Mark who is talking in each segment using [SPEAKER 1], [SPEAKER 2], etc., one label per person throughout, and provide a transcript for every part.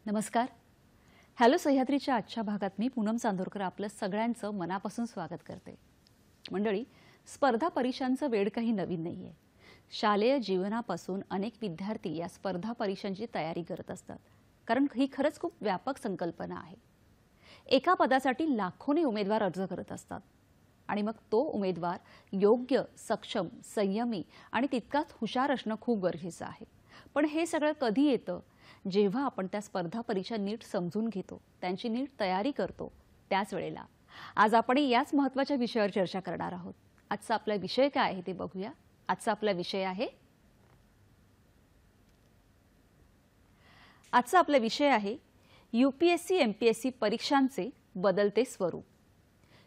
[SPEAKER 1] नमस्कार. हॅलो सह्याद्रीच्या आजच्या भागात मी पूनम चांदोरकर आपलं सगळ्यांचं मनापासून स्वागत करते. मंडळी, स्पर्धा परीक्षांचं वेळ काही नवीन नाहीये. शालेय जीवनापासून अनेक विद्यार्थी या स्पर्धा परीक्षांची तयारी करत असतात, कारण ही खरंच खूप व्यापक संकल्पना आहे. एका पदासाठी लाखोनी उमेदवार अर्ज करत असतात आणि मग तो उमेदवार योग्य, सक्षम, संयमी आणि तितकाच हुशार असणं खूप गरजेचं आहे. पण हे सगळं कधी येतं? जेव्हा आपण त्या स्पर्धा परीक्षा नीट समजून घेतो, त्यांची नीट तयारी करतो, त्याच वेळेला. आज आपण याच महत्त्वाच्या विषयावर चर्चा करणार आहोत. आजचा आपला विषय काय आहे ते बघूया. आजचा आपला विषय आहे यूपीएससी एमपीएससी परीक्षांचे बदलते स्वरूप.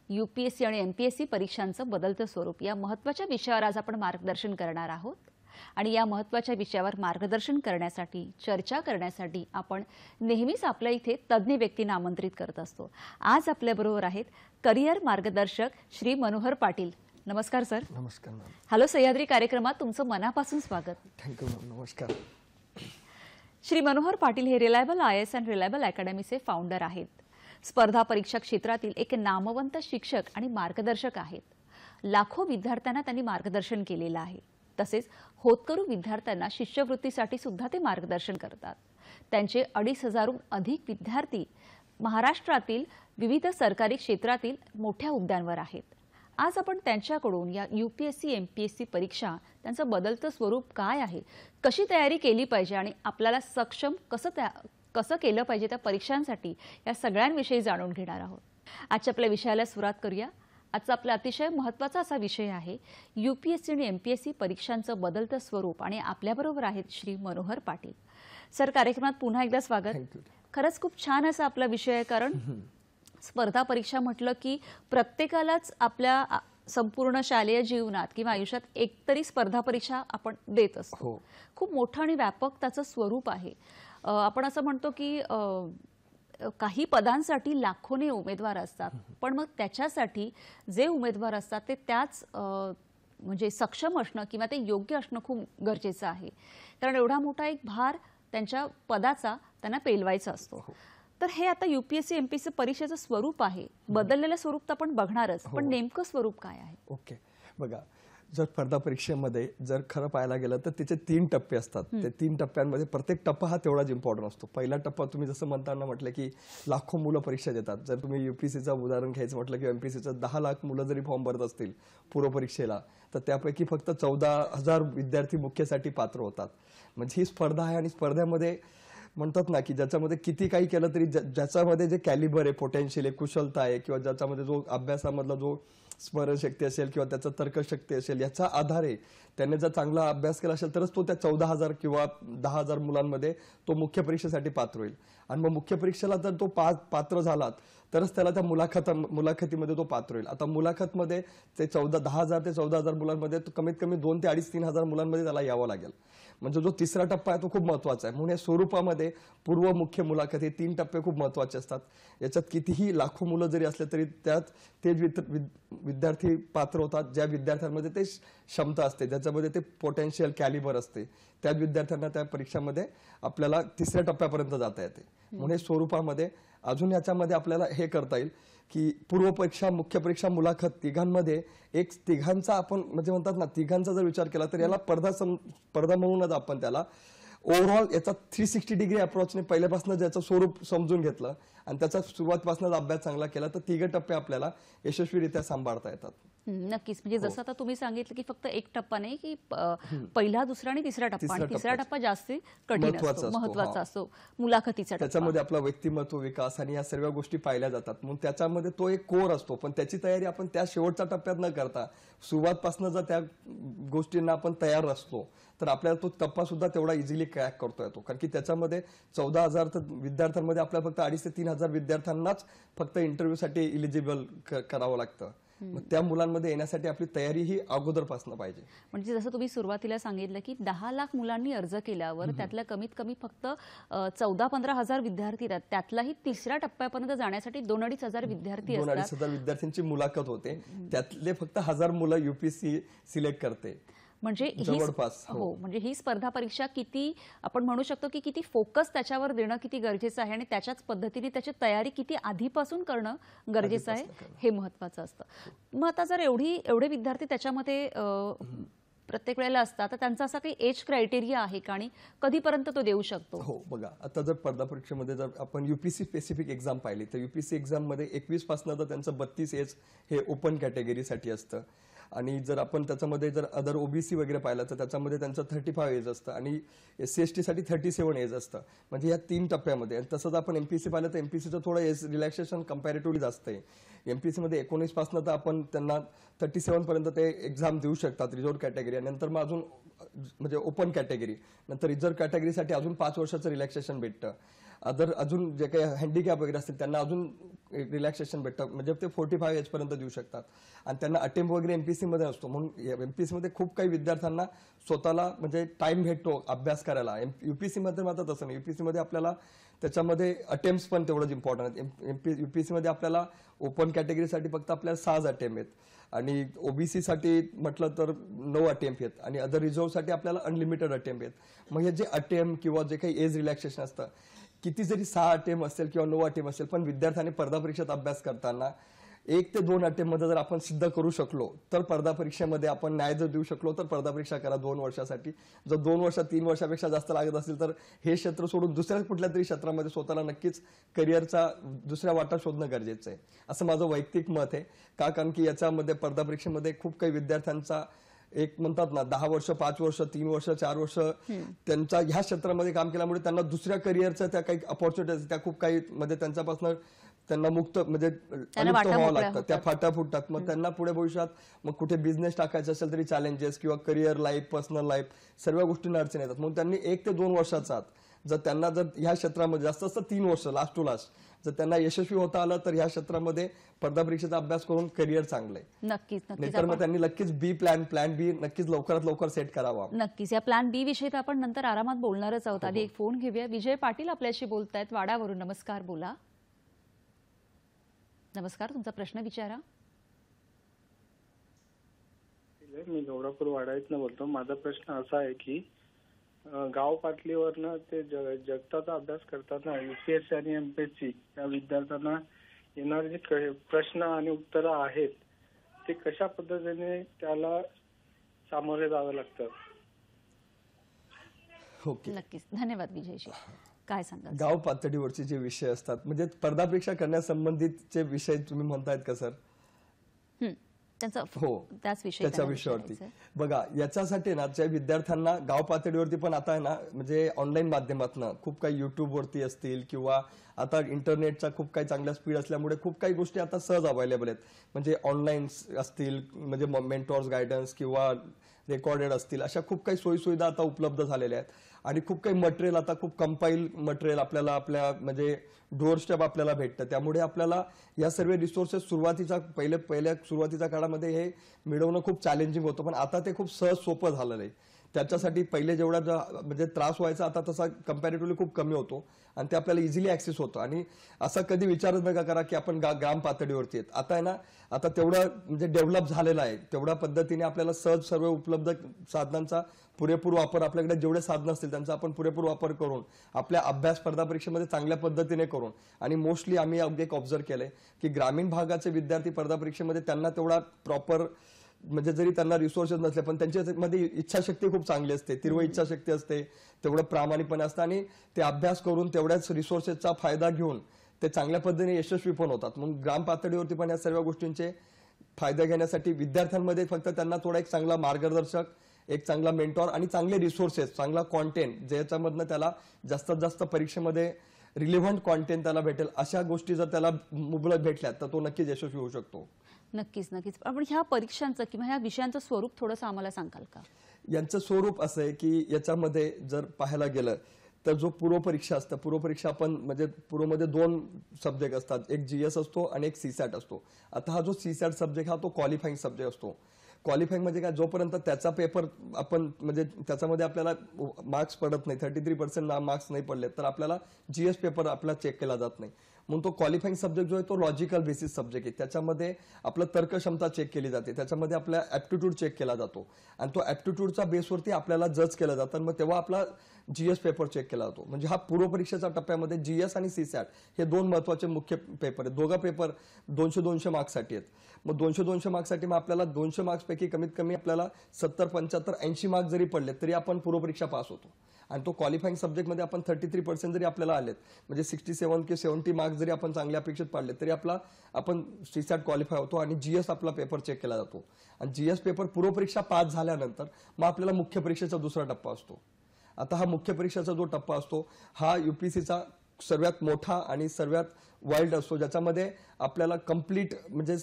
[SPEAKER 1] यूपीएससी आणि एमपीएससी परीक्षांचं बदलतं स्वरूप या महत्त्वाच्या विषयावर आज आपण मार्गदर्शन करणार आहोत. आणि या महत्त्वाच्या विषयावर मार्गदर्शन करण्यासाठी, चर्चा करण्यासाठी आपण नेहमीच आपल्या इथे तज्ञ व्यक्तींना आमंत्रित करत असतो. आज आपल्याबरोबर आहेत करिअर मार्गदर्शक श्री मनोहर पाटील. नमस्कार सर.
[SPEAKER 2] नमस्कार मॅम.
[SPEAKER 1] हॅलो सह्याद्री कार्यक्रमात तुमचं मनापासून स्वागत.
[SPEAKER 2] Thank you ma'am. नमस्कार.
[SPEAKER 1] श्री मनोहर पाटील हे रिलायबल आयएएस अँड रिलायबल अकॅडमीचे फाउंडर आहेत. स्पर्धा परीक्षा क्षेत्रातील एक नामवंत शिक्षक आणि मार्गदर्शक आहेत. लाखो विद्यार्थ्यांना त्यांनी मार्गदर्शन केलेलं आहे. तसेच होतकरू विद्यार्थ्यांना शिष्यवृत्तीसाठी सुद्धा ते मार्गदर्शन करतात. त्यांचे 2,500हून अधिक विद्यार्थी महाराष्ट्रातील विविध सरकारी क्षेत्रातील मोठ्या हुद्द्यांवर आहेत. आज आपण त्यांच्याकडून या यूपीएससी एमपीएससी परीक्षा, त्यांचं बदलतं स्वरूप काय आहे, कशी तयारी केली पाहिजे आणि आपल्याला सक्षम कसं केलं पाहिजे त्या परीक्षांसाठी, या सगळ्यांविषयी जाणून घेणार आहोत. आजच्या आपल्या विषयाला सुरुवात करूया. आजचा आपला अतिशय महत्त्वाचा असा विषय आहे यूपीएससी आणि एमपीएससी परीक्षांचं बदलतं स्वरूप. आणि आपल्याबरोबर आहेत श्री मनोहर पाटील. सर, कार्यक्रमात पुन्हा एकदा स्वागत. खरंच खूप छान असा आपला विषय आहे, कारण स्पर्धा परीक्षा म्हटलं की प्रत्येकालाच आपल्या संपूर्ण शालेय जीवनात किंवा आयुष्यात एकतरी स्पर्धा परीक्षा आपण देत असतो. खूप मोठं आणि व्यापक त्याचं स्वरूप आहे. आपण असं म्हणतो की काही पदांसाठी लाखोने उमेदवार असतात, पण मग त्याच्यासाठी जे उमेदवार असतात ते त्याच म्हणजे सक्षम असणं किंवा ते योग्य असणं खूप गरजेचं आहे. कारण एवढा मोठा एक भार त्यांच्या पदाचा त्यांना पेलवायचा असतो. तर हे आता यूपीएससी एमपीएससी परीक्षेचं स्वरूप आहे. बदललेलं स्वरूप तर आपण बघणारच, पण नेमकं स्वरूप काय आहे?
[SPEAKER 2] ओके, बघा, जर स्पर्धा परीक्षेमध्ये जर खरं पाहायला गेलं तर त्याचे 3 टप्पे असतात. ते 3 टप्प्यांमध्ये प्रत्येक टप्पा हा तेवढाच इम्पॉर्टंट असतो. पहिला टप्पा तुम्ही जसं म्हणताना म्हटलं की लाखो मुलं परीक्षा देतात. जर तुम्ही यूपीएससीचं उदाहरण घ्यायचं म्हटलं की एमपीएससीचं 10 लाख मुलं जरी फॉर्म भरत असतील पूर्व परीक्षेला, तर त्यापैकी फक्त 14,000 विद्यार्थी मुख्यसाठी पात्र होतात. म्हणजे ही स्पर्धा आहे आणि स्पर्धेमध्ये म्हणतात ना की ज्याच्यामध्ये किती काही केलं तरी ज्याच्यामध्ये जे कॅलिबर आहे, पोटेन्शियल आहे, कुशलता आहे, किंवा ज्याच्यामध्ये जो अभ्यासामधला जो स्मरणशक्ती असेल किंवा त्याचं तर्कशक्ती असेल, याचा आधारे त्याने जर चांगला अभ्यास केला असेल तरच तो त्या 14,000 किंवा 10,000 मुलांमध्ये तो मुख्य परीक्षेसाठी पात्र होईल. आणि मग मुख्य परीक्षेला जर तो पात्र झालात तरच त्याला त्या मुलाखतीमध्ये तो पात्र होईल. आता मुलाखतमध्ये ते 10,000 ते 14,000 मुलांमध्ये कमीत कमी 2 ते 3,500 मुलांमध्ये त्याला यावं लागेल. म्हणजे जो तिसरा टप्पा आहे तो खूप महत्त्वाचा आहे. म्हणून या स्वरूपामध्ये पूर्व, मुख्य, मुलाखत हे 3 टप्पे खूप महत्त्वाचे असतात. याच्यात कितीही लाखो मुलं जरी असले तरी त्यात ते विद्यार्थी पात्र होतात ज्या विद्यार्थ्यांमध्ये ते क्षमता असते, ज्याच्यामध्ये ते पोटेन्शियल, कॅलिबर असते. त्याच विद्यार्थ्यांना त्या परीक्षामध्ये आपल्याला तिसऱ्या टप्प्यापर्यंत जाता येते. म्हणून स्वरूपामध्ये अजून याच्यामध्ये आपल्याला हे करता येईल की पूर्व परीक्षा, मुख्य परीक्षा, मुलाखत तिघांमध्ये तिघांचा आपण म्हणजे म्हणतात ना, तिघांचा जर विचार केला तर याला स्पर्धा म्हणूनच आपण त्याला ओव्हरऑल याचा 360 डिग्री अप्रोचने पहिल्यापासून ज्याचं स्वरूप समजून घेतलं आणि त्याचा सुरुवातीपासूनच अभ्यास चांगला केला तर 3 टप्पे आपल्याला यशस्वीरित्या सांभाळता येतात.
[SPEAKER 1] नक्कीच. म्हणजे जसं आता तुम्ही सांगितलं की फक्त एक टप्पा नाही, की पहिला, दुसरा आणि तिसरा टप्पा, आणि तिसरा टप्पा जास्ती कठीण असतो, महत्त्वाचा असतो, मुलाखतीचा टप्पा.
[SPEAKER 2] त्याच्यामध्ये आपला व्यक्तिमत्व विकास आणि या सर्व गोष्टी पाहिल्या जातात. म्हणून त्याच्यामध्ये तो एक कोर असतो, पण त्याची तयारी आपण त्या शेवटच्या टप्प्यात न करता सुरुवातपासून जर त्या गोष्टींना आपण तयार असतो तर आपल्याला तो टप्पा सुद्धा तेवढा इझिली क्रॅक करता येतो. कारण की त्याच्यामध्ये 14,000 विद्यार्थ्यांमध्ये आपल्याला फक्त 2,500 ते 3,000 विद्यार्थ्यांनाच फक्त इंटरव्ह्यूसाठी इलिजिबल करावं लागतं. मग त्या मुलांमध्ये येण्यासाठी आपली तयारी ही अगोदरपासून पाहिजे.
[SPEAKER 1] म्हणजे जसं तुम्ही सुरुवातीला सांगितलं की 10 लाख मुलांनी अर्ज केल्यावर त्यातल्या कमीत कमी फक्त 14-15 हजार विद्यार्थी आहेत. त्यातलाही तिसऱ्या टप्प्यापर्यंत जाण्यासाठी 2-2.5 हजार विद्यार्थी असतात.
[SPEAKER 2] 2-2.5 हजार विद्यार्थ्यांची मुलाखत होते. त्यातले फक्त 1000 मुलं यूपीएससी सिलेक्ट करते.
[SPEAKER 1] म्हणजे
[SPEAKER 2] जवळपास, हो.
[SPEAKER 1] हो, म्हणजे ही स्पर्धा परीक्षा किती आपण म्हणू शकतो की किती फोकस त्याच्यावर देणं किती गरजेचं आहे आणि त्याच्याच पद्धतीने त्याची तयारी किती आधीपासून करणं गरजेचं आहे हे महत्त्वाचं असतं. मग आता जर एवढे विद्यार्थी त्याच्यामध्ये प्रत्येक वेळेला असतात तर त्यांचा असा काही एज क्रायटेरिया आहे का आणि कधीपर्यंत तो देऊ शकतो?
[SPEAKER 2] हो, बघा आता जर स्पर्धा परीक्षेमध्ये जर आपण यूपीसी स्पेसिफिक एक्झाम पाहिली तर यूपीसी एक्झाममध्ये 21 पासून तर त्यांचं 32 एज हे ओपन कॅटेगरीसाठी असतं आणि जर आपण त्याच्यामध्ये जर अदर ओबीसी वगैरे पाहिलं तर त्याच्यामध्ये त्यांचं 35 एज असतं आणि SC/ST साठी 37 एज असतं. म्हणजे या 3 टप्प्यामध्ये. आणि तसंच आपण एमपीसी पाहिलं तर एमपीसीचं थोडं एज रिलॅक्सेशन कम्पॅरेटिव्हली जास्त आहे. एमपीसी मध्ये 19 पासून तर आपण त्यांना 37 पर्यंत ते एक्झाम देऊ शकतात रिझर्व्ह कॅटेगरी, आणि नंतर मग अजून म्हणजे ओपन कॅटेगरी, नंतर रिझर्व्ह कॅटेगरीसाठी अजून 5 वर्षाचं रिलॅक्सेशन भेटतं. अजून जे काही हँडिकॅप वगैरे असतील त्यांना अजून रिलॅक्सेशन भेटतं, म्हणजे ते 45 एज पर्यंत देऊ शकतात. आणि त्यांना अटेम्प्ट वगैरे एमपीसी मध्ये असतो. म्हणून एमपीसी मध्ये खूप काही विद्यार्थ्यांना स्वतःला म्हणजे टाइम भेटतो अभ्यास करायला. यूपीसी मध्ये मात्र तसं नाही. यूपीसी मध्ये आपल्याला त्याच्यामध्ये अटेम्प्ट पण तेवढंच इम्पॉर्टंट आहेत. यूपीसी मध्ये आपल्याला ओपन कॅटेगरीसाठी फक्त आपल्याला 6 अटेम्प्ट आहेत आणि ओबीसी साठी म्हटलं तर 9 अटेम्प्ट आहेत आणि अदर रिझर्व्हसाठी आपल्याला अनलिमिटेड अटेम्प्ट आहेत. मग हे जे अटेम्प्ट किंवा जे काही एज रिलॅक्सेशन असतं, किती जरी 6 अटेम्प्ट असेल किंवा 9 अटेम्प्ट असेल, पण विद्यार्थ्यांनी स्पर्धा परीक्षेत अभ्यास करताना 1 ते 2 अटेम्प्ट मध्ये जर आपण सिद्ध करू शकलो तर स्पर्धा परीक्षेमध्ये आपण न्याय जर देऊ शकलो तर स्पर्धा परीक्षा करा 2 वर्षासाठी. जर 2 वर्ष 3 वर्षापेक्षा जास्त लागत असेल तर हे क्षेत्र सोडून दुसऱ्या कुठल्या तरी क्षेत्रामध्ये स्वतःला नक्कीच करिअरचा दुसऱ्या वाटा शोधणं गरजेचं आहे, असं माझं वैयक्तिक मत आहे. कारण की याच्यामध्ये स्पर्धा परीक्षेमध्ये खूप काही विद्यार्थ्यांचा एक म्हणतात ना 10 वर्ष 5 वर्ष 3 वर्ष 4 वर्ष त्यांच्या ह्या क्षेत्रामध्ये काम केल्यामुळे त्यांना दुसऱ्या करिअरच्या त्या काही अपॉर्च्युनिटीज त्या खूप काही मध्ये त्यांच्यापासून त्यांना मुक्त म्हणजे अलिप्त व्हावं लागतं, त्या फाटा फुटतात. मग त्यांना पुढे भविष्यात मग कुठे बिझनेस टाकायचा असेल तरी चॅलेंजेस किंवा करिअर लाईफ पर्सनल लाईफ सर्व गोष्टींना अडचण येतात. म्हणून त्यांनी 1 ते 2 वर्षाचा जर त्यांना जर ह्या क्षेत्रामध्ये जास्त असतं 3 वर्ष लास्ट टू लास्ट जर त्यांना यशस्वी होता आलं तर ह्या क्षेत्रामध्ये स्पर्धा परीक्षेचा अभ्यास करून करिअर चांगलं आहे.
[SPEAKER 1] नक्कीच नक्कीच
[SPEAKER 2] तर मग त्यांनी नक्कीच प्लॅन बी नक्कीच लवकरात लवकर सेट करावा.
[SPEAKER 1] नक्कीच. या प्लॅन बी विषयी तर आपण नंतर आरामात बोलणारच आहोत. आधी एक फोन घेऊया. विजय पाटील आपल्याशी बोलतायत वाडावरून. नमस्कार, बोला. नमस्कार, तुमचा प्रश्न विचारा.
[SPEAKER 3] मी गौडापूर वाडा इथनं बोलतो. माझा प्रश्न असा आहे की गाव पातळीवरनं ते जगताचा अभ्यास करताना यूपीएससी आणि एमपीएससी या विद्यार्थ्यांना येणारे जे प्रश्न आणि उत्तरं आहेत ते कशा पद्धतीने त्याला सामोरे जावं लागतं.
[SPEAKER 2] ओके,
[SPEAKER 1] नक्कीच. धन्यवाद विजयजी. काय सांगाल?
[SPEAKER 2] गाव पातळीवरचे जे विषय असतात म्हणजे स्पर्धा परीक्षा करण्यासंबंधितचे विषय तुम्ही म्हणतायत का सर?
[SPEAKER 1] हो,
[SPEAKER 2] त्याच्या विषयावरती बघा. याच्यासाठी ना ज्या विद्यार्थ्यांना गाव पातळीवरती पण आता आहे ना म्हणजे ऑनलाईन माध्यमातून खूप काही युट्यूब वरती असतील किंवा आता इंटरनेटचा खूप काही चांगला स्पीड असल्यामुळे खूप काही गोष्टी आता सहज अवेलेबल आहेत. म्हणजे ऑनलाईन असतील म्हणजे मेंटॉर्स गायडन्स किंवा रेकॉर्डेड असतील, अशा खूप काही सोयीसुविधा आता उपलब्ध झालेल्या आहेत. आणि खूप काही मटेरियल आता खूप कंपाईल मटेरियल आपल्याला आपल्या म्हणजे डोअर स्टेप आपल्याला भेटतं. त्यामुळे आपल्याला या सर्व रिसोर्सेस पहिल्या सुरुवातीच्या काळामध्ये हे मिळवणं खूप चॅलेंजिंग होतं, पण आता ते खूप सहज सोपं झालेलं आहे. त्याच्यासाठी पहिले जेवढा म्हणजे त्रास व्हायचा आता तसा कम्पॅरेटिव्हली खूप कमी होतो आणि ते आपल्याला इझिली ऍक्सेस होतं. आणि असं कधी विचारच नका करा की आपण ग्राम पातळीवरती आहेत. आता आहे ना आता तेवढं म्हणजे डेव्हलप झालेलं आहे, तेवढ्या पद्धतीने आपल्याला सहज सर्व उपलब्ध साधनांचा पुरेपूर वापर, आपल्याकडे जेवढे साधनं असतील त्यांचा आपण पुरेपूर वापर करून आपल्या अभ्यास स्पर्धा परीक्षेमध्ये चांगल्या पद्धतीने करून, आणि मोस्टली आम्ही एक ऑब्झर्व केलंय की ग्रामीण भागाचे विद्यार्थी स्पर्धा परीक्षेमध्ये त्यांना तेवढा प्रॉपर म्हणजे जरी त्यांना रिसोर्सेस नसले पण त्यांच्यामध्ये इच्छाशक्ती खूप चांगली असते, तीव्र इच्छाशक्ती असते, तेवढं प्रामाणिकपणे असतं आणि ते अभ्यास करून तेवढ्याच रिसोर्सेसचा फायदा घेऊन ते चांगल्या पद्धतीने यशस्वी पण होतात. म्हणून ग्राम पातळीवरती पण या सर्व गोष्टींचे फायदा घेण्यासाठी विद्यार्थ्यांमध्ये फक्त त्यांना थोडा एक चांगला मार्गदर्शक, एक चांगला मेंटॉर आणि चांगले रिसोर्सेस, चांगला कॉन्टेंट ज्याच्यामधनं त्याला जास्तीत जास्त परीक्षेमध्ये रिलेव्हंट कॉन्टेंट त्याला भेटेल, अशा गोष्टी जर त्याला मुबलक भेटल्या तर तो नक्कीच यशस्वी होऊ शकतो.
[SPEAKER 1] नक्कीच नक्कीच. आपण ह्या परीक्षांचं किंवा ह्या विषयांचं स्वरूप थोडंसं आम्हाला सांगाल का?
[SPEAKER 2] यांचं स्वरूप असं आहे की याच्यामध्ये जर पाहायला गेलं तर जो पूर्वपरीक्षा असतं, पूर्वपरीक्षा आपण म्हणजे पूर्वमध्ये 2 सब्जेक्ट असतात, एक जीएस असतो आणि एक सीसॅट असतो. आता हा जो सीसॅट सब्जेक्ट हा तो क्वालिफाईंग सब्जेक्ट असतो. क्वालिफाईंग म्हणजे काय, जोपर्यंत त्याचा पेपर आपण म्हणजे त्याच्यामध्ये आपल्याला मार्क्स पडत नाही, 33% मार्क्स नाही पडले तर आपल्याला जीएस पेपर आपला चेक केला जात नाही. म्हणून तो क्वालिफाईंग सब्जेक्ट जो आहे तो लॉजिकल बेसिस सब्जेक्ट आहे. त्याच्यामध्ये आपलं तर्कक्षमता चेक केली जाते, त्याच्यामध्ये आपला ऍप्टिट्यूड चेक केला जातो आणि तो ऍप्टिट्यूडच्या बेसवरती आपल्याला जज केलं जातं. मग तेव्हा आपला जीएस पेपर चेक केला जातो. म्हणजे हा पूर्व परीक्षेच्या टप्प्यामध्ये जीएस आणि सीसॅट हे दोन महत्वाचे मुख्य पेपर आहेत. दोघा पेपर 200-200 मार्क्ससाठी आहेत. मग 200-200 मार्क्ससाठी मग आपल्याला 200 मार्क्स पैकी कमीत कमी आपल्याला 70, 75, 80 मार्क्स जरी पडले तरी आपण पूर्व परीक्षा पास होतो. आणि तो क्वालिफाईंग सब्जेक्टमध्ये आपण 33% जरी आपल्याला आलेत, म्हणजे 67 की 70 मार्क्स जरी आपण चांगल्या अपेक्षित पाडले तरी आपण सीसॅट क्वालिफाय होतो आणि जीएस आपला पेपर चेक केला जातो. आणि जीएस पेपर पूर्व परीक्षा पास झाल्यानंतर मग आपल्याला मुख्य परीक्षेचा दुसरा टप्पा असतो. आता हा मुख्य परीक्षेचा जो टप्पा असतो हा यूपीसीचा सर्वात मोठा आणि सर्वात वाईल्ड असतो, ज्याच्यामध्ये आपल्याला कम्प्लीट म्हणजे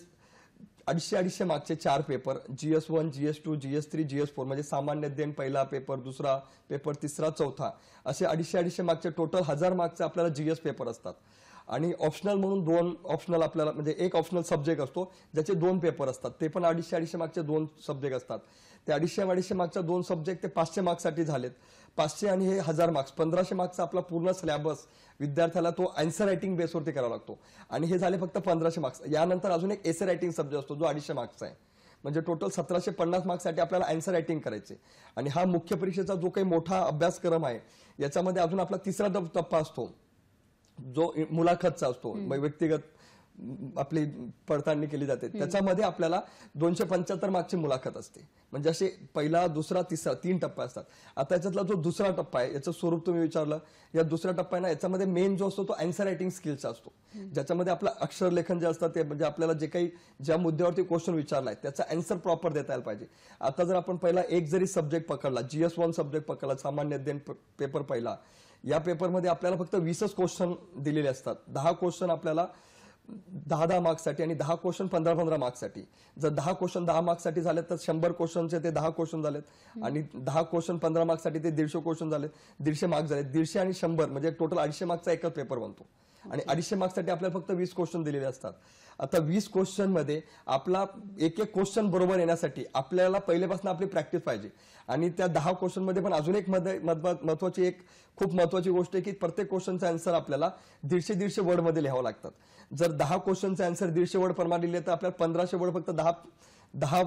[SPEAKER 2] 250 मार्क्सचे 4 paper, GS1, GS2, GS3, GS4 म्हणजे सामान्य अध्ययन पहिला पेपर, दुसरा पेपर, तिसरा, चौथा असे 250 मार्क्सचे टोटल 1000 मार्क्सचे आपल्याला जीएस पेपर असतात. आणि ऑप्शनल म्हणून 2 ऑप्शनल आपल्याला म्हणजे एक ऑप्शनल सब्जेक्ट असतो ज्याचे 2 पेपर असतात, ते पण 250 मार्क्सचे 2 सब्जेक्ट असतात. ते 250 मार्क्सच्या 2 सब्जेक्ट ते 500 मार्क्ससाठी झालेत. 500 आणि हे 1000 मार्क्स 1500 मार्क्सचा आपला पूर्ण सिलेबस विद्यार्थ्याला तो आन्सर रायटिंग बेसवरती करावा लागतो. आणि हे झाले फक्त 1500 मार्क्स. यानंतर अजून एक एसे रायटिंग सब्जेक्ट असतो जो 250 मार्क्सचा आहे. म्हणजे टोटल 1750 मार्क्ससाठी आपल्याला आन्सर रायटिंग करायचे. आणि हा मुख्य परीक्षेचा जो काही मोठा अभ्यासक्रम आहे याच्यामध्ये अजून आपला तिसरा टप्पा असतो जो मुलाखतचा असतो. व्यक्तिगत आपली पडताळणी केली जाते. त्याच्यामध्ये आपल्याला 275 मार्क्सची मुलाखत असते. म्हणजे असे पहिला, दुसरा, तिसरा 3 टप्पे असतात. आता याच्यातला जो दुसरा टप्पा आहे याचं स्वरूप तुम्ही विचारलं, या दुसऱ्या टप्प्यानं याच्यामध्ये मेन जो असतो तो आन्सर रायटिंग स्किलचा असतो, ज्याच्यामध्ये आपलं अक्षरलेखन जे असतं ते म्हणजे आपल्याला जे काही ज्या मुद्द्यावरती क्वेश्चन विचारलाय त्याचा आन्सर प्रॉपर देता यायला पाहिजे. आता जर आपण पहिला एक जरी सब्जेक्ट पकडला, GS1 सब्जेक्ट पकडला, सामान्य अध्ययन पेपर पहिला, या पेपरमध्ये आपल्याला फक्त 20च क्वेश्चन दिलेले असतात. 10 क्वेश्चन आपल्याला 10 मार्क्ससाठी आणि 10 क्वेश्चन 15 मार्क्ससाठी. जर 10 क्वेश्चन 10 मार्क्ससाठी झाले तर 100 क्वेश्चनचे ते 10 क्वेश्चन झालेत आणि 10 क्वेश्चन 15 मार्क्ससाठी ते 150 क्वेश्चन झालेत. 150 मार्क्स झाले. 150 आणि 100 म्हणजे टोटल 250 मार्क्सचा एकच पेपर बनतो. आणि 250 मार्क्ससाठी आपल्याला फक्त 20 क्वेश्चन दिलेले असतात. आता 20 क्वेश्चन मध्ये आपला एक क्वेश्चन बरोबर येण्यासाठी आपल्याला पहिल्यापासून आपली प्रॅक्टिस पाहिजे. आणि त्या 10 क्वेश्चन मध्ये पण अजून एक महत्वाची एक खूप महत्वाची गोष्ट आहे की प्रत्येक क्वेश्चनचा आन्सर आपल्याला 150 वर्ड मध्ये लिहावं लागतात. जर 10 क्वेश्चनचे आन्सर 150 वर्ड प्रमाणे लिहिले तर आपल्याला 1500 वर्ड फक्त 10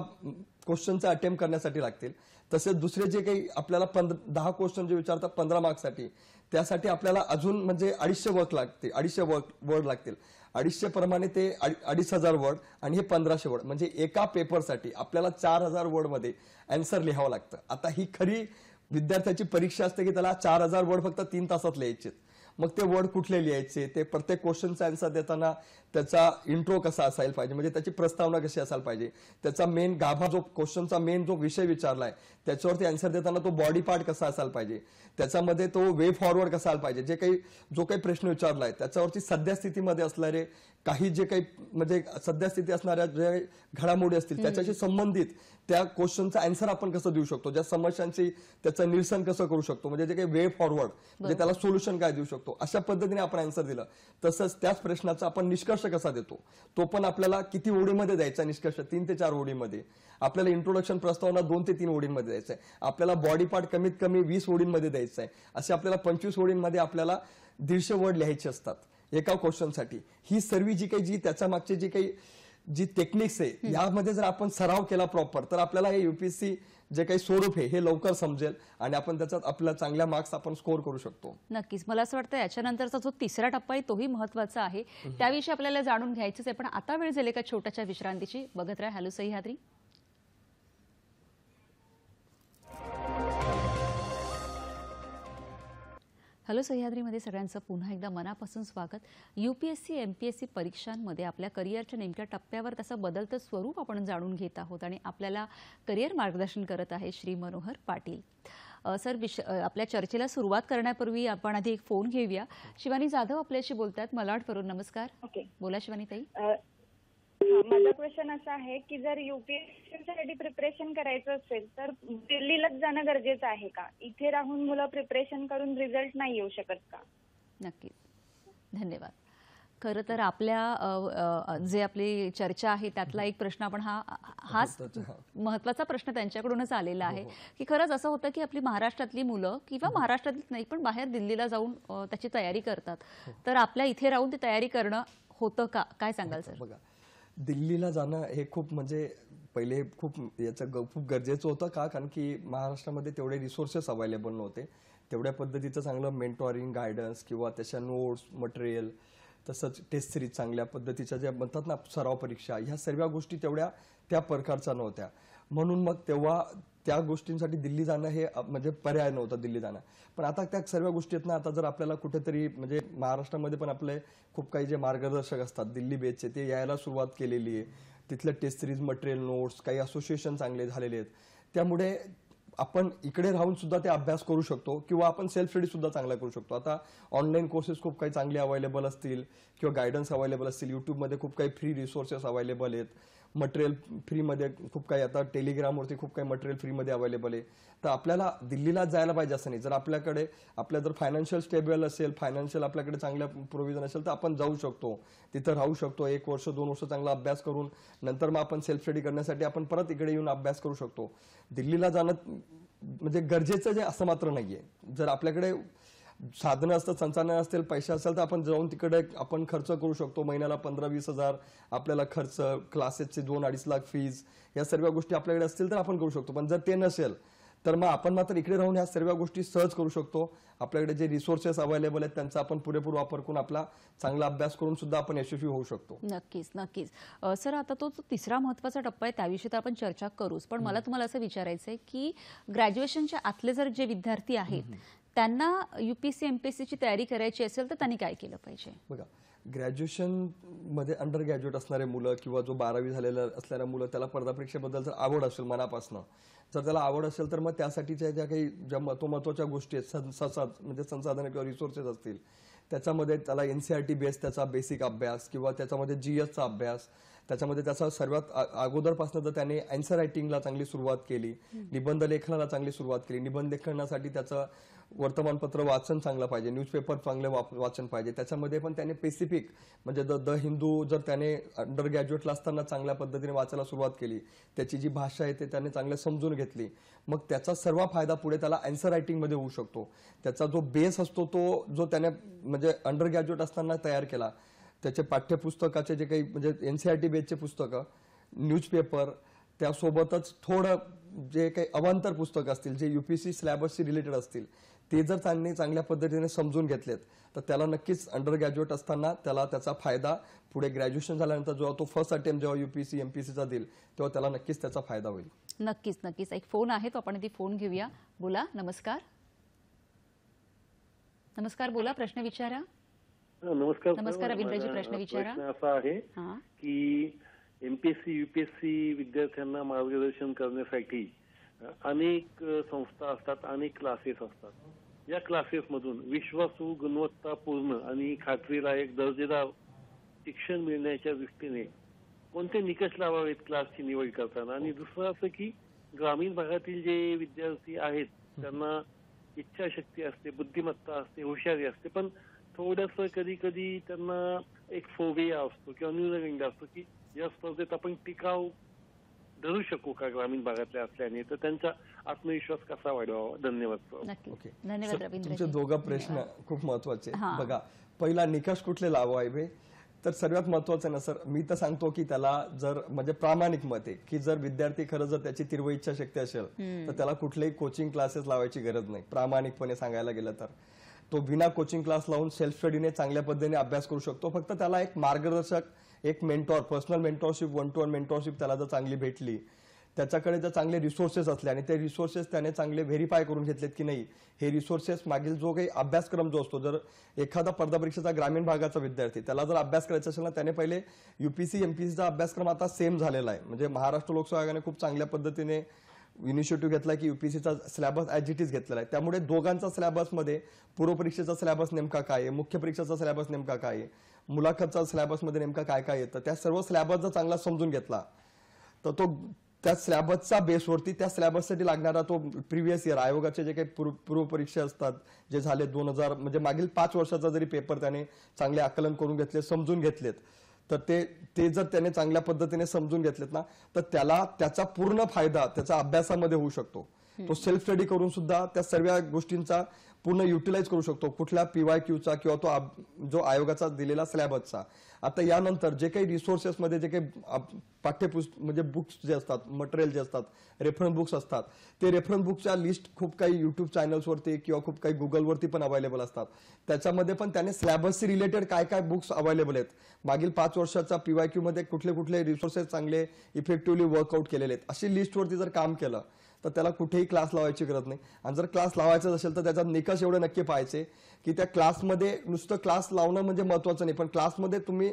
[SPEAKER 2] क्वेश्चनचा अटेम्प्ट करण्यासाठी लागतील. तसेच दुसरे जे काही आपल्याला 10 क्वेश्चन जे विचारतात 15 मार्क्ससाठी, त्यासाठी आपल्याला अजून म्हणजे 250 वर्ड लागतील. 250 प्रमाणे ते 2500 वर्ड आणि हे 1500 वर्ड म्हणजे एका पेपरसाठी आपल्याला 4000 वर्ड मध्ये आन्सर लिहावं लागतं. आता ही खरी विद्यार्थ्याची परीक्षा असते की त्याला 4000 वर्ड फक्त 3 तासात लिहायचे. मग ते वर्ड कुठले लिहायचे, ते प्रत्येक क्वेश्चनचा आन्सर देताना त्याचा इंट्रो कसा असायला पाहिजे, म्हणजे त्याची प्रस्तावना कशी असायला पाहिजे, त्याचा मेन गाभा जो क्वेश्चनचा मेन जो विषय विचारलाय त्याच्यावरती आन्सर देताना तो बॉडी पार्ट कसा असायला पाहिजे, त्याच्यामध्ये तो वे फॉरवर्ड कसा असायला पाहिजे, जो काही प्रश्न विचारलाय त्याच्यावरती सध्या स्थितीमध्ये असणारे काही जे काही म्हणजे सध्या स्थिती असणाऱ्या जे घडामोडी असतील त्याच्याशी संबंधित त्या क्वेश्चनचा आन्सर आपण कसं देऊ शकतो, ज्या समस्यांची त्याचं निरसन कसं करू शकतो, म्हणजे जे काही वे फॉरवर्ड म्हणजे त्याला सोल्युशन काय देऊ शकतो, अशा पद्धतीने आपण आन्सर दिलं. तसंच त्याच प्रश्नाचा आपण निष्कर्ष कसा देतो तो पण आपल्याला किती ओळीमध्ये द्यायचा निष्कर्ष, 3 ते 4 ओळीमध्ये. आपल्याला इंट्रोडक्शन प्रस्तावना 2 ते 3 ओळींमध्ये द्यायचा आहे. आपल्याला बॉडी पार्ट कमीत कमी 20 ओळींमध्ये द्यायचा आहे. असे आपल्याला 25 ओळींमध्ये आपल्याला 150 वर्ड लिहायचे असतात एका क्वेश्चनसाठी. ही सर्व जी त्याच्या मागची जी टेक्निक्स आहे यामध्ये जर आपण सराव केला प्रॉपर तर आपल्याला हे युपीएससी जे काही स्वरूप आहे हे लवकर समजेल आणि आपण त्याच्यात आपल्या चांगल्या मार्क्स आपण स्कोर करू शकतो.
[SPEAKER 1] नक्कीच. मला असं वाटतं याच्यानंतरचा जो तिसरा टप्पा आहे तोही महत्वाचा आहे. त्याविषयी आपल्याला जाणून घ्यायचंच आहे. पण आता वेळ झाली एका छोट्याशा विश्रांतीची. बघत राहा हॅलो सह्याद्री. हॅलो सह्याद्रीमध्ये सगळ्यांचं पुन्हा एकदा मनापासून स्वागत. यूपीएससी एमपीएससी परीक्षांमध्ये आपल्या करिअरच्या नेमक्या टप्प्यावर त्याचं बदलतं स्वरूप आपण जाणून घेत आहोत आणि आपल्याला करिअर मार्गदर्शन करत आहे श्री मनोहर पाटील सर. आपल्या चर्चेला सुरुवात करण्यापूर्वी आपण आधी एक फोन घेऊया. शिवानी जाधव आपल्याशी बोलतात मलाडवरून. नमस्कार.
[SPEAKER 4] ओके,
[SPEAKER 1] बोला शिवानी ताई.
[SPEAKER 4] माझा क्वेश्चन असा आहे की जर यूपीएससीसाठी प्रिपरेशन करायचं असेल तर दिल्लीलाच जाणं गरजेचं आहे का? इथे राहून मुलं प्रिपरेशन करून रिझल्ट नाही येऊ शकत का?
[SPEAKER 1] नक्कीच. धन्यवाद. खरं तर आपल्या जे आपली चर्चा आहे त्यातला एक प्रश्न आपण हाच महत्वाचा प्रश्न त्यांच्याकडूनच आलेला आहे की खरंच असं होतं की आपली महाराष्ट्रातली मुलं किंवा महाराष्ट्रातली नाही पण बाहेर दिल्लीला जाऊन त्याची तयारी करतात, तर आपल्या इथे राहून ती तयारी करणं होतं का? काय सांगाल सर?
[SPEAKER 2] बघा, दिल्लीला जाणं हे खूप म्हणजे पहिले खूप खूप गरजेचं होतं का, कारण की महाराष्ट्रामध्ये तेवढे रिसोर्सेस अवेलेबल नव्हते, तेवढ्या पद्धतीचं चांगलं मेंटॉरिंग गायडन्स किंवा त्याच्या नोट्स मटेरियल तसंच टेस्ट सिरीज चांगल्या पद्धतीच्या ज्या म्हणतात ना सराव परीक्षा, ह्या सर्व गोष्टी तेवढ्या त्या प्रकारच्या नव्हत्या. म्हणून मग तेव्हा त्या गोष्टींसाठी दिल्ली जाणं हे म्हणजे पर्याय नव्हता दिल्ली जाणं. पण आता त्या सर्व गोष्टी आहेत ना, आता जर आपल्याला कुठेतरी म्हणजे महाराष्ट्रामध्ये पण आपले खूप काही जे मार्गदर्शक असतात दिल्ली बेसचे ते यायला सुरुवात केलेली आहे. तिथले टेस्ट सिरीज मटेरियल नोट्स काही असोसिएशन चांगले झालेले आहेत, त्यामुळे आपण इकडे राहून सुद्धा ते अभ्यास करू शकतो किंवा आपण सेल्फ स्टडी सुद्धा चांगला करू शकतो. आता ऑनलाईन कोर्सेस खूप काही चांगले अवेलेबल असतील किंवा गायडन्स अवेलेबल असतील, युट्यूबमध्ये खूप काही फ्री रिसोर्सेस अवेलेबल आहेत, मटेरियल फ्रीमध्ये खूप काही, आता टेलिग्रामवरती खूप काही मटेरियल फ्रीमध्ये अवेलेबल आहे. तर आपल्याला दिल्लीला जायला पाहिजे असं नाही. जर आपल्याकडे जर फायनान्शियल स्टेबल असेल, फायनान्शियल आपल्याकडे चांगल्या प्रोव्हिजन असेल तर आपण जाऊ शकतो, तिथं राहू शकतो, 1 वर्ष 2 वर्ष चांगला अभ्यास करून नंतर मग आपण सेल्फ स्टडी करण्यासाठी आपण परत इकडे येऊन अभ्यास करू शकतो. दिल्लीला जाणं म्हणजे गरजेचं जे असं मात्र नाहीये. जर आपल्याकडे साधनं असतात, संसाधनं असतील, पैसे असेल तर आपण जाऊन तिकडे आपण खर्च करू शकतो. महिन्याला 15-20 हजार आपल्याला खर्च, क्लासेसचे 2-2.5 लाख फीज, या सर्व गोष्टी आपल्याकडे असतील तर आपण करू शकतो. पण जर ते नसेल तर मग आपण मात्र इकडे राहून ह्या सर्व गोष्टी सहज करू शकतो. आपल्याकडे जे रिसोर्सेस अवेलेबल आहेत त्यांचा आपण पुरेपूर वापर करून आपला चांगला अभ्यास करून सुद्धा आपण यशस्वी होऊ शकतो.
[SPEAKER 1] नक्कीच नक्कीच. सर, आता तो तिसरा महत्त्वाचा टप्पा आहे त्याविषयी तर आपण चर्चा करूच, पण मला तुम्हाला असं विचारायचं आहे की ग्रॅज्युएशनच्या आतले जर जे विद्यार्थी आहेत त्यांना UPSC MPSCची तयारी करायची असेल तर त्यांनी काय केलं पाहिजे?
[SPEAKER 2] बघा, ग्रॅज्युएशन मध्ये अंडर ग्रॅज्युएट असणारे मुलं किंवा जो 12वी झालेलं असणाऱ्या मुलं, त्याला स्पर्धा परीक्षेबद्दल जर आवड असेल मनापासून, जर त्याला आवड असेल तर मग त्यासाठीच्या ज्या काही ज्या महत्त्वाच्या गोष्टी आहेत, म्हणजे संसाधन किंवा रिसोर्सेस असतील, त्याच्यामध्ये त्याला NCERT बेस त्याचा बेसिक अभ्यास किंवा त्याच्यामध्ये GSचा अभ्यास, त्याच्यामध्ये त्याचा सर्वात अगोदरपासून जर त्याने आन्सर रायटिंगला चांगली सुरुवात केली, निबंध लेखनाला चांगली सुरुवात केली, निबंध लेखनासाठी त्याचं वर्तमानपत्र वाचन चांगलं पाहिजे, न्यूजपेपर चांगले वाचन पाहिजे, त्याच्यामध्ये पण त्याने स्पेसिफिक म्हणजे द हिंदू जर त्याने अंडर ग्रॅज्युएटला असताना चांगल्या पद्धतीने वाचायला सुरुवात केली, त्याची जी भाषा आहे ते त्याने चांगले समजून घेतली, मग त्याचा सर्व फायदा पुढे त्याला आन्सर रायटिंगमध्ये होऊ शकतो. त्याचा जो बेस असतो तो जो त्याने म्हणजे अंडर ग्रॅज्युएट असताना तयार केला, त्याचे पाठ्यपुस्तकाचे जे काही म्हणजे NCERT बेसचे पुस्तकं, न्यूजपेपर, त्यासोबतच थोडं जे काही अवांतर पुस्तकं असतील जे UPSC सिलेबसशी रिलेटेड असतील ते जर त्यांनी चांगल्या पद्धतीने समजून घेतलेत तर त्याला नक्कीच अंडर ग्रॅज्युएट असताना त्याला त्याचा फायदा पुढे ग्रॅज्युएशन झाल्यानंतर जेव्हा तो फर्स्ट अटेम्प्ट जेव्हा UPSC MPSCचा देईल तेव्हा त्याला नक्कीच त्याचा फायदा होईल.
[SPEAKER 1] नक्कीच नक्कीच. एक फोन आहे तो आपण ती फोन घेऊया. बोला. नमस्कार. नमस्कार, बोला, प्रश्न विचारा.
[SPEAKER 5] नमस्कार.
[SPEAKER 1] नमस्कार रवींद्रजी, प्रश्न विचारा.
[SPEAKER 5] प्रश्न असा आहे की MPSC UPSC विद्यार्थ्यांना मार्गदर्शन करण्यासाठी अनेक संस्था असतात, अनेक क्लासेस असतात. या क्लासेसमधून विश्वासू, गुणवत्तापूर्ण आणि खात्रीलायक दर्जेदार शिक्षण मिळण्याच्या दृष्टीने कोणते निकष लावावेत क्लासची निवड करताना? आणि दुसरं असं की ग्रामीण भागातील जे विद्यार्थी आहेत त्यांना इच्छाशक्ती असते, बुद्धिमत्ता असते, हुशारी असते, पण थोडंसं कधी कधी त्यांना एक फोबिया असतो किंवा न्यूनगंड असतो की या स्पर्धेत आपण टिकाव धरू शकू का ग्रामीण भागातल्या असल्याने, तर त्यांचा आत्मविश्वास कसा वाढवावा? धन्यवाद.
[SPEAKER 1] नक्की. धन्यवाद रवींद्रजी.
[SPEAKER 2] तुमचे दोघं प्रश्न खूप महत्वाचे. बघा, पहिला निकष कुठले लावावे, तर सर्वात महत्वाचं ना सर, मी तर सांगतो की त्याला जर म्हणजे प्रामाणिक मत आहे की जर विद्यार्थी खरं जर त्याची तीव्र इच्छाशक्ती असेल तर त्याला कुठलेही कोचिंग क्लासेस लावायची गरज नाही. प्रामाणिकपणे सांगायला गेलं तर तो बिना कोचिंग क्लास लावून सेल्फ स्टडीने चांगल्या पद्धतीने अभ्यास करू शकतो. फक्त त्याला एक मार्गदर्शक, एक mentor, personal mentorship, 1-to-1 mentorship त्याला जर चांगली भेटली, त्याच्याकडे जर चांगले रिसोर्सेस असले आणि ते रिसोर्सेस त्याने चांगले व्हेरीफाय करून घेतलेत की नाही, हे रिसोर्सेस मागील जो काही अभ्यासक्रम जो असतो, जर एखादा स्पर्धा परीक्षेचा ग्रामीण भागाचा विद्यार्थी त्याला जर अभ्यास करायचा असेल ना, त्याने पहिले UPSC MPSCचा अभ्यासक्रम आता सेम झालेला आहे. म्हणजे महाराष्ट्र लोकसेवा आयोगाने खूप चांगल्या पद्धतीने इनिशिएटिव्ह घेतला की UPSCचा सिलेबस ॲज इट इज घेतलेला आहे. त्यामुळे दोघांचा सिलेबसमध्ये पूर्व परीक्षेचा सिलेबस नेमका काय आहे, मुख्य परीक्षेचा सिलेबस नेमका काय आहे, मुलाखतचा सिलेबसमध्ये नेमका काय काय येतं, त्या सर्व सिलेबस जर चांगला समजून घेतला तर तो त्या स्लॅबसचा बेसवरती त्या स्लॅबससाठी लागणारा तो प्रिव्हियस इयर आयोगाचे जे काही पूर्व परीक्षा असतात जे झाले 2000 म्हणजे मागील 5 वर्षाचा जरी पेपर त्याने चांगले आकलन करून घेतले, समजून घेतलेत, तर ते जर त्याने चांगल्या पद्धतीने समजून घेतलेत ना, तर त्याला त्याचा पूर्ण फायदा त्याचा अभ्यासामध्ये होऊ शकतो. तो सेल्फ स्टडी करून सुद्धा त्या सर्व गोष्टींचा पूर्ण युटिलाइज करू शकतो, कुठल्या PYQचा किंवा तो जो आयोगाचा दिलेला स्लॅबसचा. आता यानंतर जे काही रिसोर्सेस मध्ये जे काही पाठ्यपुस्तक म्हणजे बुक्स जे असतात, मटेरियल जे असतात, रेफरन्स बुक्स असतात, ते रेफरन्स बुकच्या लिस्ट खूप काही युट्यूब चॅनल्सवरती किंवा खूप काही गुगलवरती पण अवेलेबल असतात. त्याच्यामध्ये पण त्याने स्लॅबसशी रिलेटेड काय काय बुक्स अवेलेबल आहेत, मागील 5 वर्षाचा PYQ मध्ये कुठले कुठले रिसोर्सेस चांगले इफेक्टिव्हली वर्कआउट केलेले आहेत, अशी लिस्टवरती जर काम केलं तर त्याला कुठेही क्लास लावायची गरज नाही. आणि जर क्लास लावायचा असेल तर त्याचा निकष एवढे नक्की पाहायचे की त्या क्लासमध्ये नुसतं क्लास लावणं म्हणजे महत्वाचं नाही, पण क्लासमध्ये तुम्ही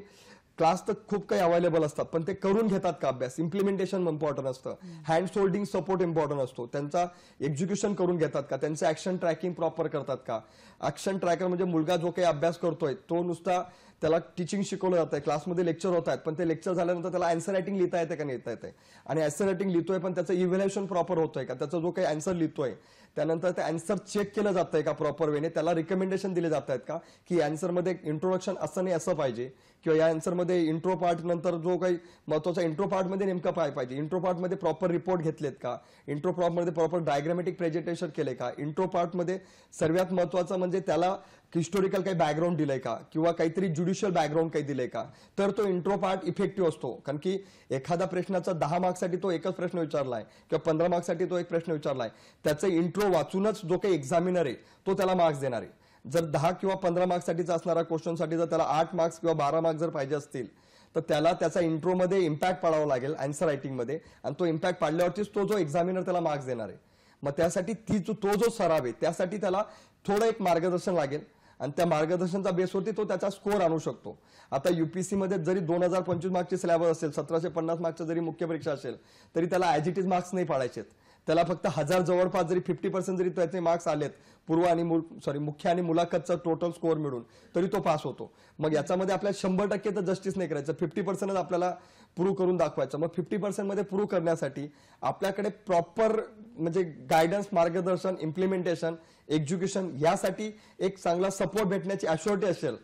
[SPEAKER 2] क्लास तर खूप काही अवेलेबल असतात, पण ते करून घेतात का अभ्यास, इम्प्लिमेंटेशन इम्पॉर्टंट असतं, हँड होल्डिंग सपोर्ट इम्पॉर्टंट असतो, त्यांचा एक्झिक्युशन करून घेतात का, त्यांचं ऍक्शन ट्रॅकिंग प्रॉपर करतात का. ऍक्शन ट्रॅकर म्हणजे मुलगा जो काही अभ्यास करतोय तो नुसता त्याला टीचिंग शिकवलं जात आहे, क्लासमध्ये लेक्चर होत आहेत, पण ते लेक्चर झाल्यानंतर त्याला आन्सर रायटिंग लिहिता येते का लिहिता येते, आणि आन्सर रायटिंग लिहितोय पण त्याचं इव्हॅल्युएशन प्रॉपर होतोय का, त्याचा जो काही आन्सर लिहितोय त्यानंतर ते आन्सर चेक केलं जात आहे का प्रॉपर वेने, त्याला रिकमेंडेशन दिले जात आहेत का की आन्सरमध्ये इंट्रोडक्शन असं नाही असं पाहिजे, किंवा या आन्सरमध्ये इंट्रो पार्ट नंतर जो काही महत्वाचा इंट्रो पार्टमध्ये नेमका काय पाहिजे, इंट्रो पार्टमध्ये प्रॉपर रिपोर्ट घेतलेत का, इंट्रो पार्टमध्ये प्रॉपर डायग्रामॅटिक प्रेझेंटेशन केले का, इंट्रो पार्टमध्ये सर्वात महत्वाचं म्हणजे त्याला हिस्टोरिकल काही बॅकग्राऊंड दिलंय का किंवा काहीतरी ज्युडिशियल बॅकग्राऊंड काही दिलंय का, तर तो इंट्रो पार्ट इफेक्टिव्ह असतो. कारण की एखादा प्रश्नाचा 10 मार्क्ससाठी तो एकच प्रश्न विचारलाय किंवा 15 मार्क्ससाठी तो एक प्रश्न विचारलाय, त्याचं इंट्रो वाचूनच जो काही एक्झामिनर आहे तो त्याला मार्क्स देणार आहे. जर 10 किंवा 15 मार्क्ससाठीचा असणारा क्वेश्चनसाठी जर त्याला 8 मार्क्स किंवा 12 मार्क्स जर पाहिजे असतील तर त्याला त्याचा इंट्रोमध्ये इम्पॅक्ट पाडावा लागेल आन्सर रायटिंगमध्ये, आणि तो इम्पॅक्ट पाडल्यावरतीच तो जो एक्झामिनर त्याला मार्क्स देणार आहे. मग त्यासाठी तो जो सराव आहे त्यासाठी त्याला थोडं एक मार्गदर्शन लागेल, आणि त्या मार्गदर्शनच्या बेसवरती तो त्याचा स्कोअर आणू शकतो. आता UPSC मध्ये जरी 2025 मार्क्सची सिलेबस असेल, 1750 मार्क्सची जरी मुख्य परीक्षा असेल, तरी त्याला ऍज इट इज मार्क्स नाही पाडायचे. त्याला फक्त 1000 जवळपास जरी 50% जरी त्याचे मार्क्स आलेत मुख्य आणि मुलाखतचा टोटल स्कोअर मिळून, तरी तो पास होतो. मग याच्यामध्ये आपल्याला 100% तर जस्टिस नाही करायचं, 50% आपल्याला प्रूव्ह करून दाखवायचं. मग 50% मध्ये प्रूव्ह करण्यासाठी आपल्याकडे प्रॉपर म्हणजे गायडन्स, मार्गदर्शन, इम्प्लिमेंटेशन, एक्झिक्युशन यासाठी एक चांगला सपोर्ट भेटण्याची अश्युरिटी असेल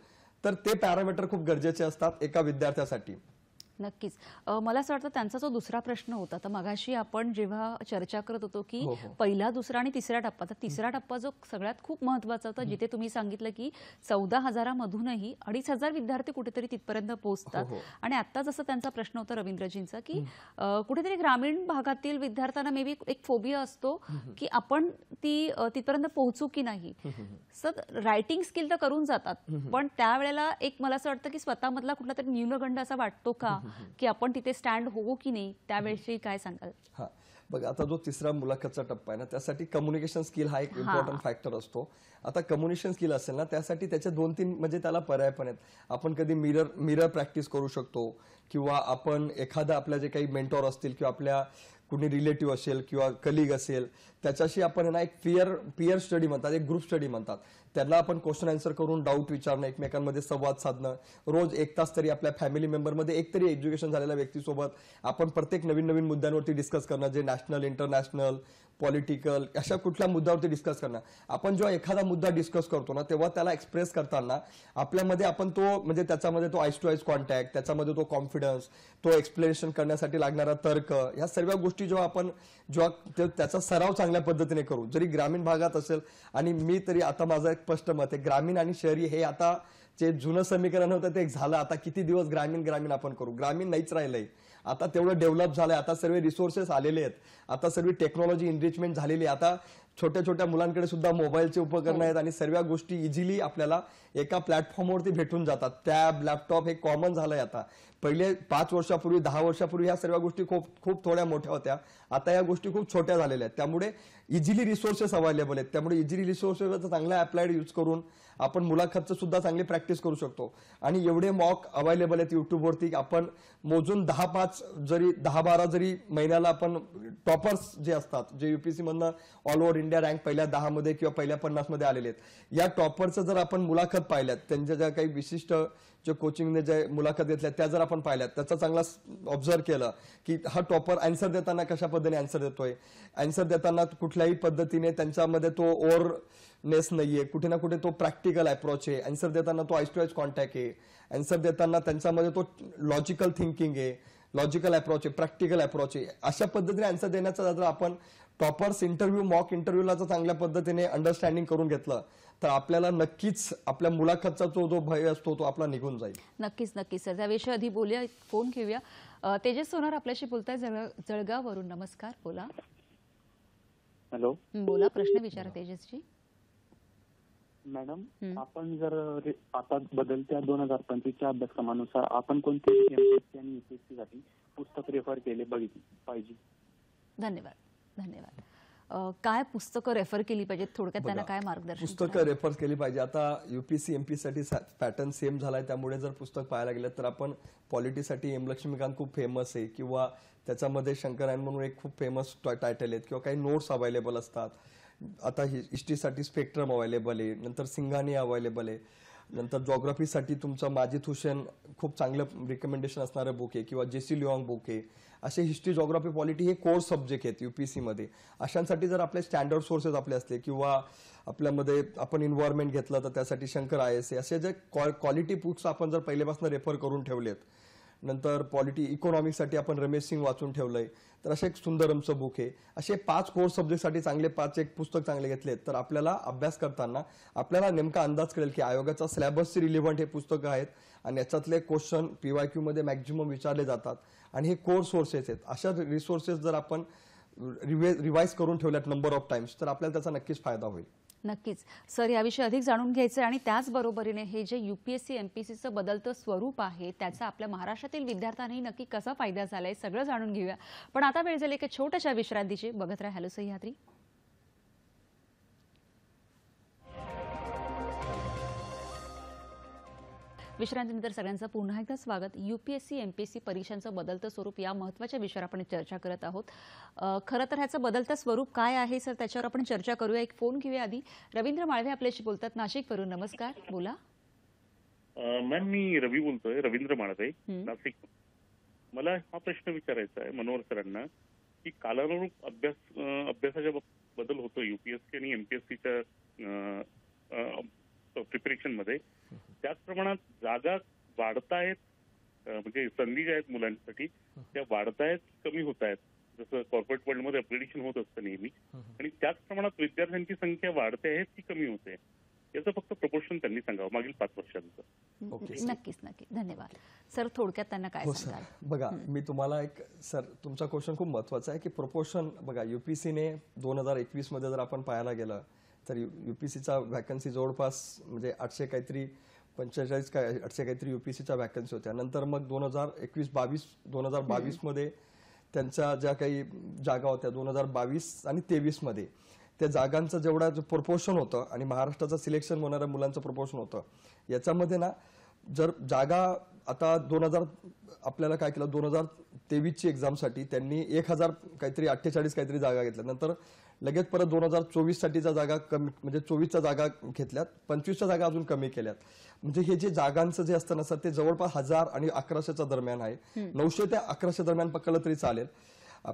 [SPEAKER 2] तर ते पॅरामीटर खूप गरजेचे असतात एका विद्यार्थ्यासाठी.
[SPEAKER 1] नक्कीच. मला असं वाटतं त्यांचा जो दुसरा प्रश्न होता, तर मगाशी आपण जेव्हा चर्चा करत होतो की पहिला, दुसरा आणि तिसरा टप्पा, तर तिसरा टप्पा जो सगळ्यात खूप महत्वाचा होता, जिथे तुम्ही सांगितलं की 14,000 मधूनही 2,500 विद्यार्थी कुठेतरी तिथपर्यंत पोहोचतात. आणि आता जसं त्यांचा प्रश्न होता रवींद्रजींचा की कुठेतरी ग्रामीण भागातील विद्यार्थ्यांना मे बी एक फोबिया असतो की आपण तिथपर्यंत पोहोचू की नाही. सर रायटिंग स्किल तर करून जातात, पण त्यावेळेला एक मला असं वाटतं की स्वतःमधला कुठला तरी न्यूनगंड असा वाटतो का की आपण तिथे स्टँड होऊ की नाही, त्यावेळी काय सांगाल?
[SPEAKER 2] हा बघा, आता जो तिसरा मुलाखतचा टप्पा आहे ना, त्यासाठी कम्युनिकेशन स्किल हा एक इम्पॉर्टंट फॅक्टर असतो. आता कम्युनिकेशन स्किल असेल ना, त्यासाठी त्याचे 2-3 म्हणजे त्याला पर्याय पण आहेत. आपण कधी मिरर प्रॅक्टिस करू शकतो, किंवा आपण एखादा आपल्या जे काही मेंटॉर असतील किंवा आपल्या कुणी रिलेटिव्ह असेल किंवा कलिग असेल त्याच्याशी आपण ना एक पियर स्टडी म्हणतात, एक ग्रुप स्टडी म्हणतात, त्यांना आपण क्वेश्चन आन्सर करून डाऊट विचारणं, एकमेकांमध्ये संवाद साधणं, रोज 1 तास तरी आपल्या फॅमिली मेंबरमध्ये एक तरी एज्युकेशन झालेल्या व्यक्तीसोबत आपण प्रत्येक नवीन मुद्द्यांवरती डिस्कस करणं, जे नॅशनल, इंटरनॅशनल, पॉलिटिकल अशा कुठल्या मुद्द्यावरती डिस्कस करणं. आपण जेव्हा एखादा मुद्दा डिस्कस करतो ना, तेव्हा त्याला एक्सप्रेस करताना आपल्यामध्ये आपण तो म्हणजे त्याच्यामध्ये तो आईज टू आईज कॉन्टॅक्ट, त्याच्यामध्ये तो कॉन्फिडन्स, तो एक्सप्लेनेशन करण्यासाठी लागणारा तर्क, ह्या सर्व गोष्टी जेव्हा त्याचा सराव चांगल्या पद्धतीने करू, जरी ग्रामीण भागात असेल. आणि मी तरी आता माझं एक स्पष्ट मत आहे, ग्रामीण आणि शहरी हे आता जे जुनं समीकरण होतं ते झालं. आता किती दिवस ग्रामीण आपण करू, ग्रामीण नाहीच राहिलंय. आता तेवढं डेव्हलप झालंय, आता सर्व रिसोर्सेस आलेले आहेत, आता सर्व टेक्नॉलॉजी इनरिचमेंट झालेली आहे. आता छोट्या मुलांकडे सुद्धा मोबाईलचे उपकरण आहेत आणि सर्व गोष्टी इझिली आपल्याला एका प्लॅटफॉर्मवरती भेटून जातात. टॅब, लॅपटॉप हे कॉमन झालंय. आता पहिले 5 वर्षापूर्वी, 10 वर्षापूर्वी ह्या सर्व गोष्टी खूप थोड्या मोठ्या होत्या. आता या गोष्टी खूप छोट्या झालेल्या आहेत. त्यामुळे इझिली रिसोर्सेस अवेलेबल आहेत. त्यामुळे इझिली रिसोर्सेस चांगला अप्लाइड यूज करून आपण मुलाखतचं सुद्धा चांगली प्रॅक्टिस करू शकतो. आणि एवढे मॉक अवेलेबल आहेत युट्यूबवरती, आपण मोजून 10-12 जरी महिन्याला आपण टॉपर्स जे असतात, जे UPSC मधनं ऑल ओव्हर इंडिया रँक पहिल्या 10 मध्ये किंवा पहिल्या 50 मध्ये आलेले आहेत. या टॉपरचं जर आपण मुलाखत पाहिल्यात, त्यांच्या ज्या काही विशिष्ट जे कोचिंगने जे मुलाखत घेतल्या त्या जर आपण पाहिल्यात, त्याचा चांगला ऑब्झर्व केलं की हा टॉपर आन्सर देताना कशा पद्धतीने आन्सर देतोय, आन्सर देताना कुठल्याही पद्धतीने त्यांच्यामध्ये तो ओव्हरनेस नाहीये, कुठे ना कुठे तो प्रॅक्टिकल अप्रोच आहे, आन्सर देताना तो आईज टू आईज कॉन्टॅक्ट आहे, आन्सर देताना त्यांच्यामध्ये तो लॉजिकल थिंकिंग आहे, लॉजिकल अप्रोच आहे, प्रॅक्टिकल अप्रोच आहे. अशा पद्धतीने आन्सर देण्याचा जर आपण टॉपर्स इंटरव्ह्यू, मॉक इंटरव्ह्यूला जर चांगल्या पद्धतीने अंडरस्टँडिंग करून घेतलं तर आपल्याला नक्कीच आपल्या मुलाखतचा जो भय असतो तो आपला निघून जाईल.
[SPEAKER 1] नक्कीच नक्कीच सर. त्याविषयी आधी बोलूया, फोन घेऊया. तेजस सोनार आपल्याशी बोलताय जळगाववरून. नमस्कार, बोला.
[SPEAKER 6] हॅलो
[SPEAKER 1] बोला, प्रश्न विचारा तेजसजी.
[SPEAKER 6] मॅडम, आपण जर आता बदलत्या 2025च्या अभ्यासक्रमानुसार आपण कोणते एमपीएससी आणि यूपीएससी साठी पुस्तक रेफर केले पाहिजे?
[SPEAKER 1] धन्यवाद धन्यवाद. काय पुस्तकं रेफर केली पाहिजेत, थोडक्यात त्यांना काय मार्गदर्शन?
[SPEAKER 2] पुस्तकं रेफर केली पाहिजे. आता यूपीएससी एमपीएससी साठी पॅटर्न सेम झालाय, त्यामुळे जर पुस्तक पाहायला गेलं तर आपण पॉलिटीसाठी एम लक्ष्मीकांत खूप फेमस आहे, किंवा त्याच्यामध्ये शंकरायन म्हणून एक खूप फेमस टायटल आहेत, किंवा काही नोट्स अवेलेबल असतात. आता हिस्ट्रीसाठी स्पेक्ट्रम अवेलेबल आहे, नंतर सिंघानी अवेलेबल आहे, नंतर जॉग्राफीसाठी तुमचं माजिद हुसेन खूप चांगलं रिकमेंडेशन असणारं बुक आहे, किंवा जेसी लिऑंग बुक आहे. असे हिस्ट्री, जॉग्राफी, पॉलिटी हे कोर्स सब्जेक्ट आहेत यूपीएससी मध्ये. अशांसाठी जर आपले स्टँडर्ड सोर्सेस आपले असले, किंवा आपल्यामध्ये आपण एन्व्हायरमेंट घेतलं तर त्यासाठी शंकर IAS आहे, असे जे क्वालिटी बुक्स आपण जर पहिल्यापासून रेफर करून ठेवलेत, नंतर पॉलिटी इकॉनॉमिक्ससाठी आपण रमेश सिंग वाचून ठेवलंय, तर असं एक सुंदरमचं बुक आहे. असे 5 कोर्स सब्जेक्टसाठी चांगले 5 एक पुस्तक चांगले घेतलेत तर आपल्याला अभ्यास करताना आपल्याला नेमका अंदाज कळेल की आयोगाचा सिलेबसशी रिलेव्हंट हे पुस्तकं आहेत, आणि याच्यातले क्वेश्चन PYQ मध्ये मॅक्झिमम विचारले जातात, आणि हे कोर सोर्सेस आहेत. अशा रिसोर्सेस जर आपण रिवाइज करून ठेवल्यात नंबर ऑफ टाइम्स तर आपल्याला त्याचा नक्कीच फायदा होईल.
[SPEAKER 1] नक्कीच सर. याविषयी अधिक जाणून घ्यायचं आणि त्याचबरोबरीने हे जे यूपीएससी एमपीएससीचं बदलतं स्वरूप आहे त्याचा आपल्या महाराष्ट्रातील विद्यार्थ्यांनाही नक्की कसा फायदा झालाय सगळं जाणून घेऊया. पण आता वेळ झाली एका छोट्याशा विश्रांतीची. बघत राहा हॅलो सह्याद्री. विश्रांतीनंतर सगळ्यांचं पुन्हा एकदा स्वागत. यूपीएससी एमपीएससी परीक्षांचं बदलतं स्वरूप या महत्त्वाच्या विषयावर आपण चर्चा करत आहोत. खरं तर ह्याचं बदलतं स्वरूप काय आहे सर, त्याच्यावर आपण चर्चा करूया. एक फोन घेऊया आधी. रवींद्र माळवे आपल्याशी बोलतात नाशिकवरून. नमस्कार, बोला.
[SPEAKER 7] मॅम, मी रवी बोलतोय, रवींद्र माळवे, नाशिक. मला हा प्रश्न विचारायचा आहे मनोहर सरांना की कालानुरूप अभ्यासाच्या बदल होतो यूपीएससी आणि एमपीएससीच्या प्रिपरेशन मध्ये, त्याच प्रमाणात जागा वाढतायत, म्हणजे संधी ज्या आहेत मुलांसाठी त्या वाढतायत, कमी होत आहेत, जसं कॉर्पोरेट वर्ल्ड मध्ये अपग्रेडेशन होत असतं नेहमी, आणि त्याच प्रमाणात विद्यार्थ्यांची संख्या वाढते आहे की कमी होते, याचं फक्त प्रपोर्शन त्यांनी सांगावं मागील 5 वर्षांचं.
[SPEAKER 1] नक्कीच नक्की. धन्यवाद सर. थोडक्यात त्यांना काय सांगाल?
[SPEAKER 2] बघा, मी तुम्हाला एक सर, तुमचा क्वेश्चन खूप महत्वाचा आहे की प्रपोर्शन. बघा, यूपीएससीने 2021 मध्ये जर आपण पाहायला गेलं तर यूपीएससीचा व्हॅकन्सी जवळपास म्हणजे 800 काहीतरी 45 काय 800 काहीतरी यूपीएससीच्या व्हॅकन्सी होत्या. नंतर मग 2022 मध्ये त्यांच्या ज्या काही जागा होत्या 2022 आणि 23 मध्ये त्या जागांचं जेवढा जो प्रपोर्शन होतं आणि महाराष्ट्राचं सिलेक्शन होणाऱ्या मुलांचं प्रपोर्शन होतं, याच्यामध्ये ना जर जागा आता आपल्याला काय केलं, 2023ची एक्झामसाठी त्यांनी 1000 काहीतरी 48 काहीतरी जागा घेतल्या. नंतर लगेच परत 2024 साठीच्या जागा कमी, म्हणजे 24च्या जागा घेतल्यात, 25च्या जागा अजून कमी केल्यात. म्हणजे हे जे जागांचं जे असतं ना सर, ते जवळपास 1000 आणि 1100च्या दरम्यान आहे. 900 ते 1100 दरम्यान पकडलं तरी चालेल.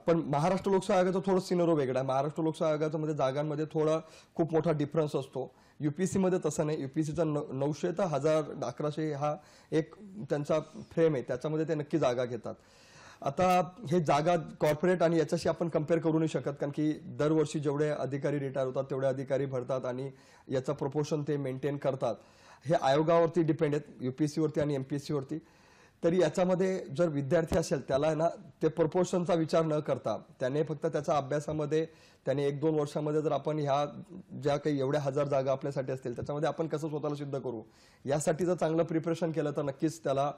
[SPEAKER 2] पण महाराष्ट्र लोकसेवा आयोगाचं थोडं सिनेरो वेगळा आहे. महाराष्ट्र लोकसेवा आयोगाच्या मध्ये जागांमध्ये थोडा खूप मोठा डिफरन्स असतो. यूपीएससी मध्ये तसं नाही. यूपीएससीचा 900 ते 1000 1100 हा एक त्यांचा फ्रेम आहे, त्याच्यामध्ये ते नक्की जागा घेतात. आता हे जागा कॉर्पोरेट आणि याच्याशी आपण कम्पेअर करू नाही शकत, कारण की दरवर्षी जेवढे अधिकारी रिटायर होतात तेवढे अधिकारी भरतात आणि याचा प्रपोर्शन ते मेंटेन करतात. हे आयोगावरती डिपेंड आहेत, यूपीएससी वरती आणि एमपीएससी वरती. तरी याच्यामध्ये जर विद्यार्थी असेल त्याला ना ते प्रपोर्शनचा विचार न करता त्याने फक्त त्याच्या अभ्यासामध्ये त्याने 1-2 वर्षामध्ये जर आपण ह्या ज्या काही एवढ्या 1000 जागा आपल्यासाठी असतील त्याच्यामध्ये आपण कसं स्वतःला सिद्ध करू यासाठी जर चांगलं प्रिपरेशन केलं तर नक्कीच त्याला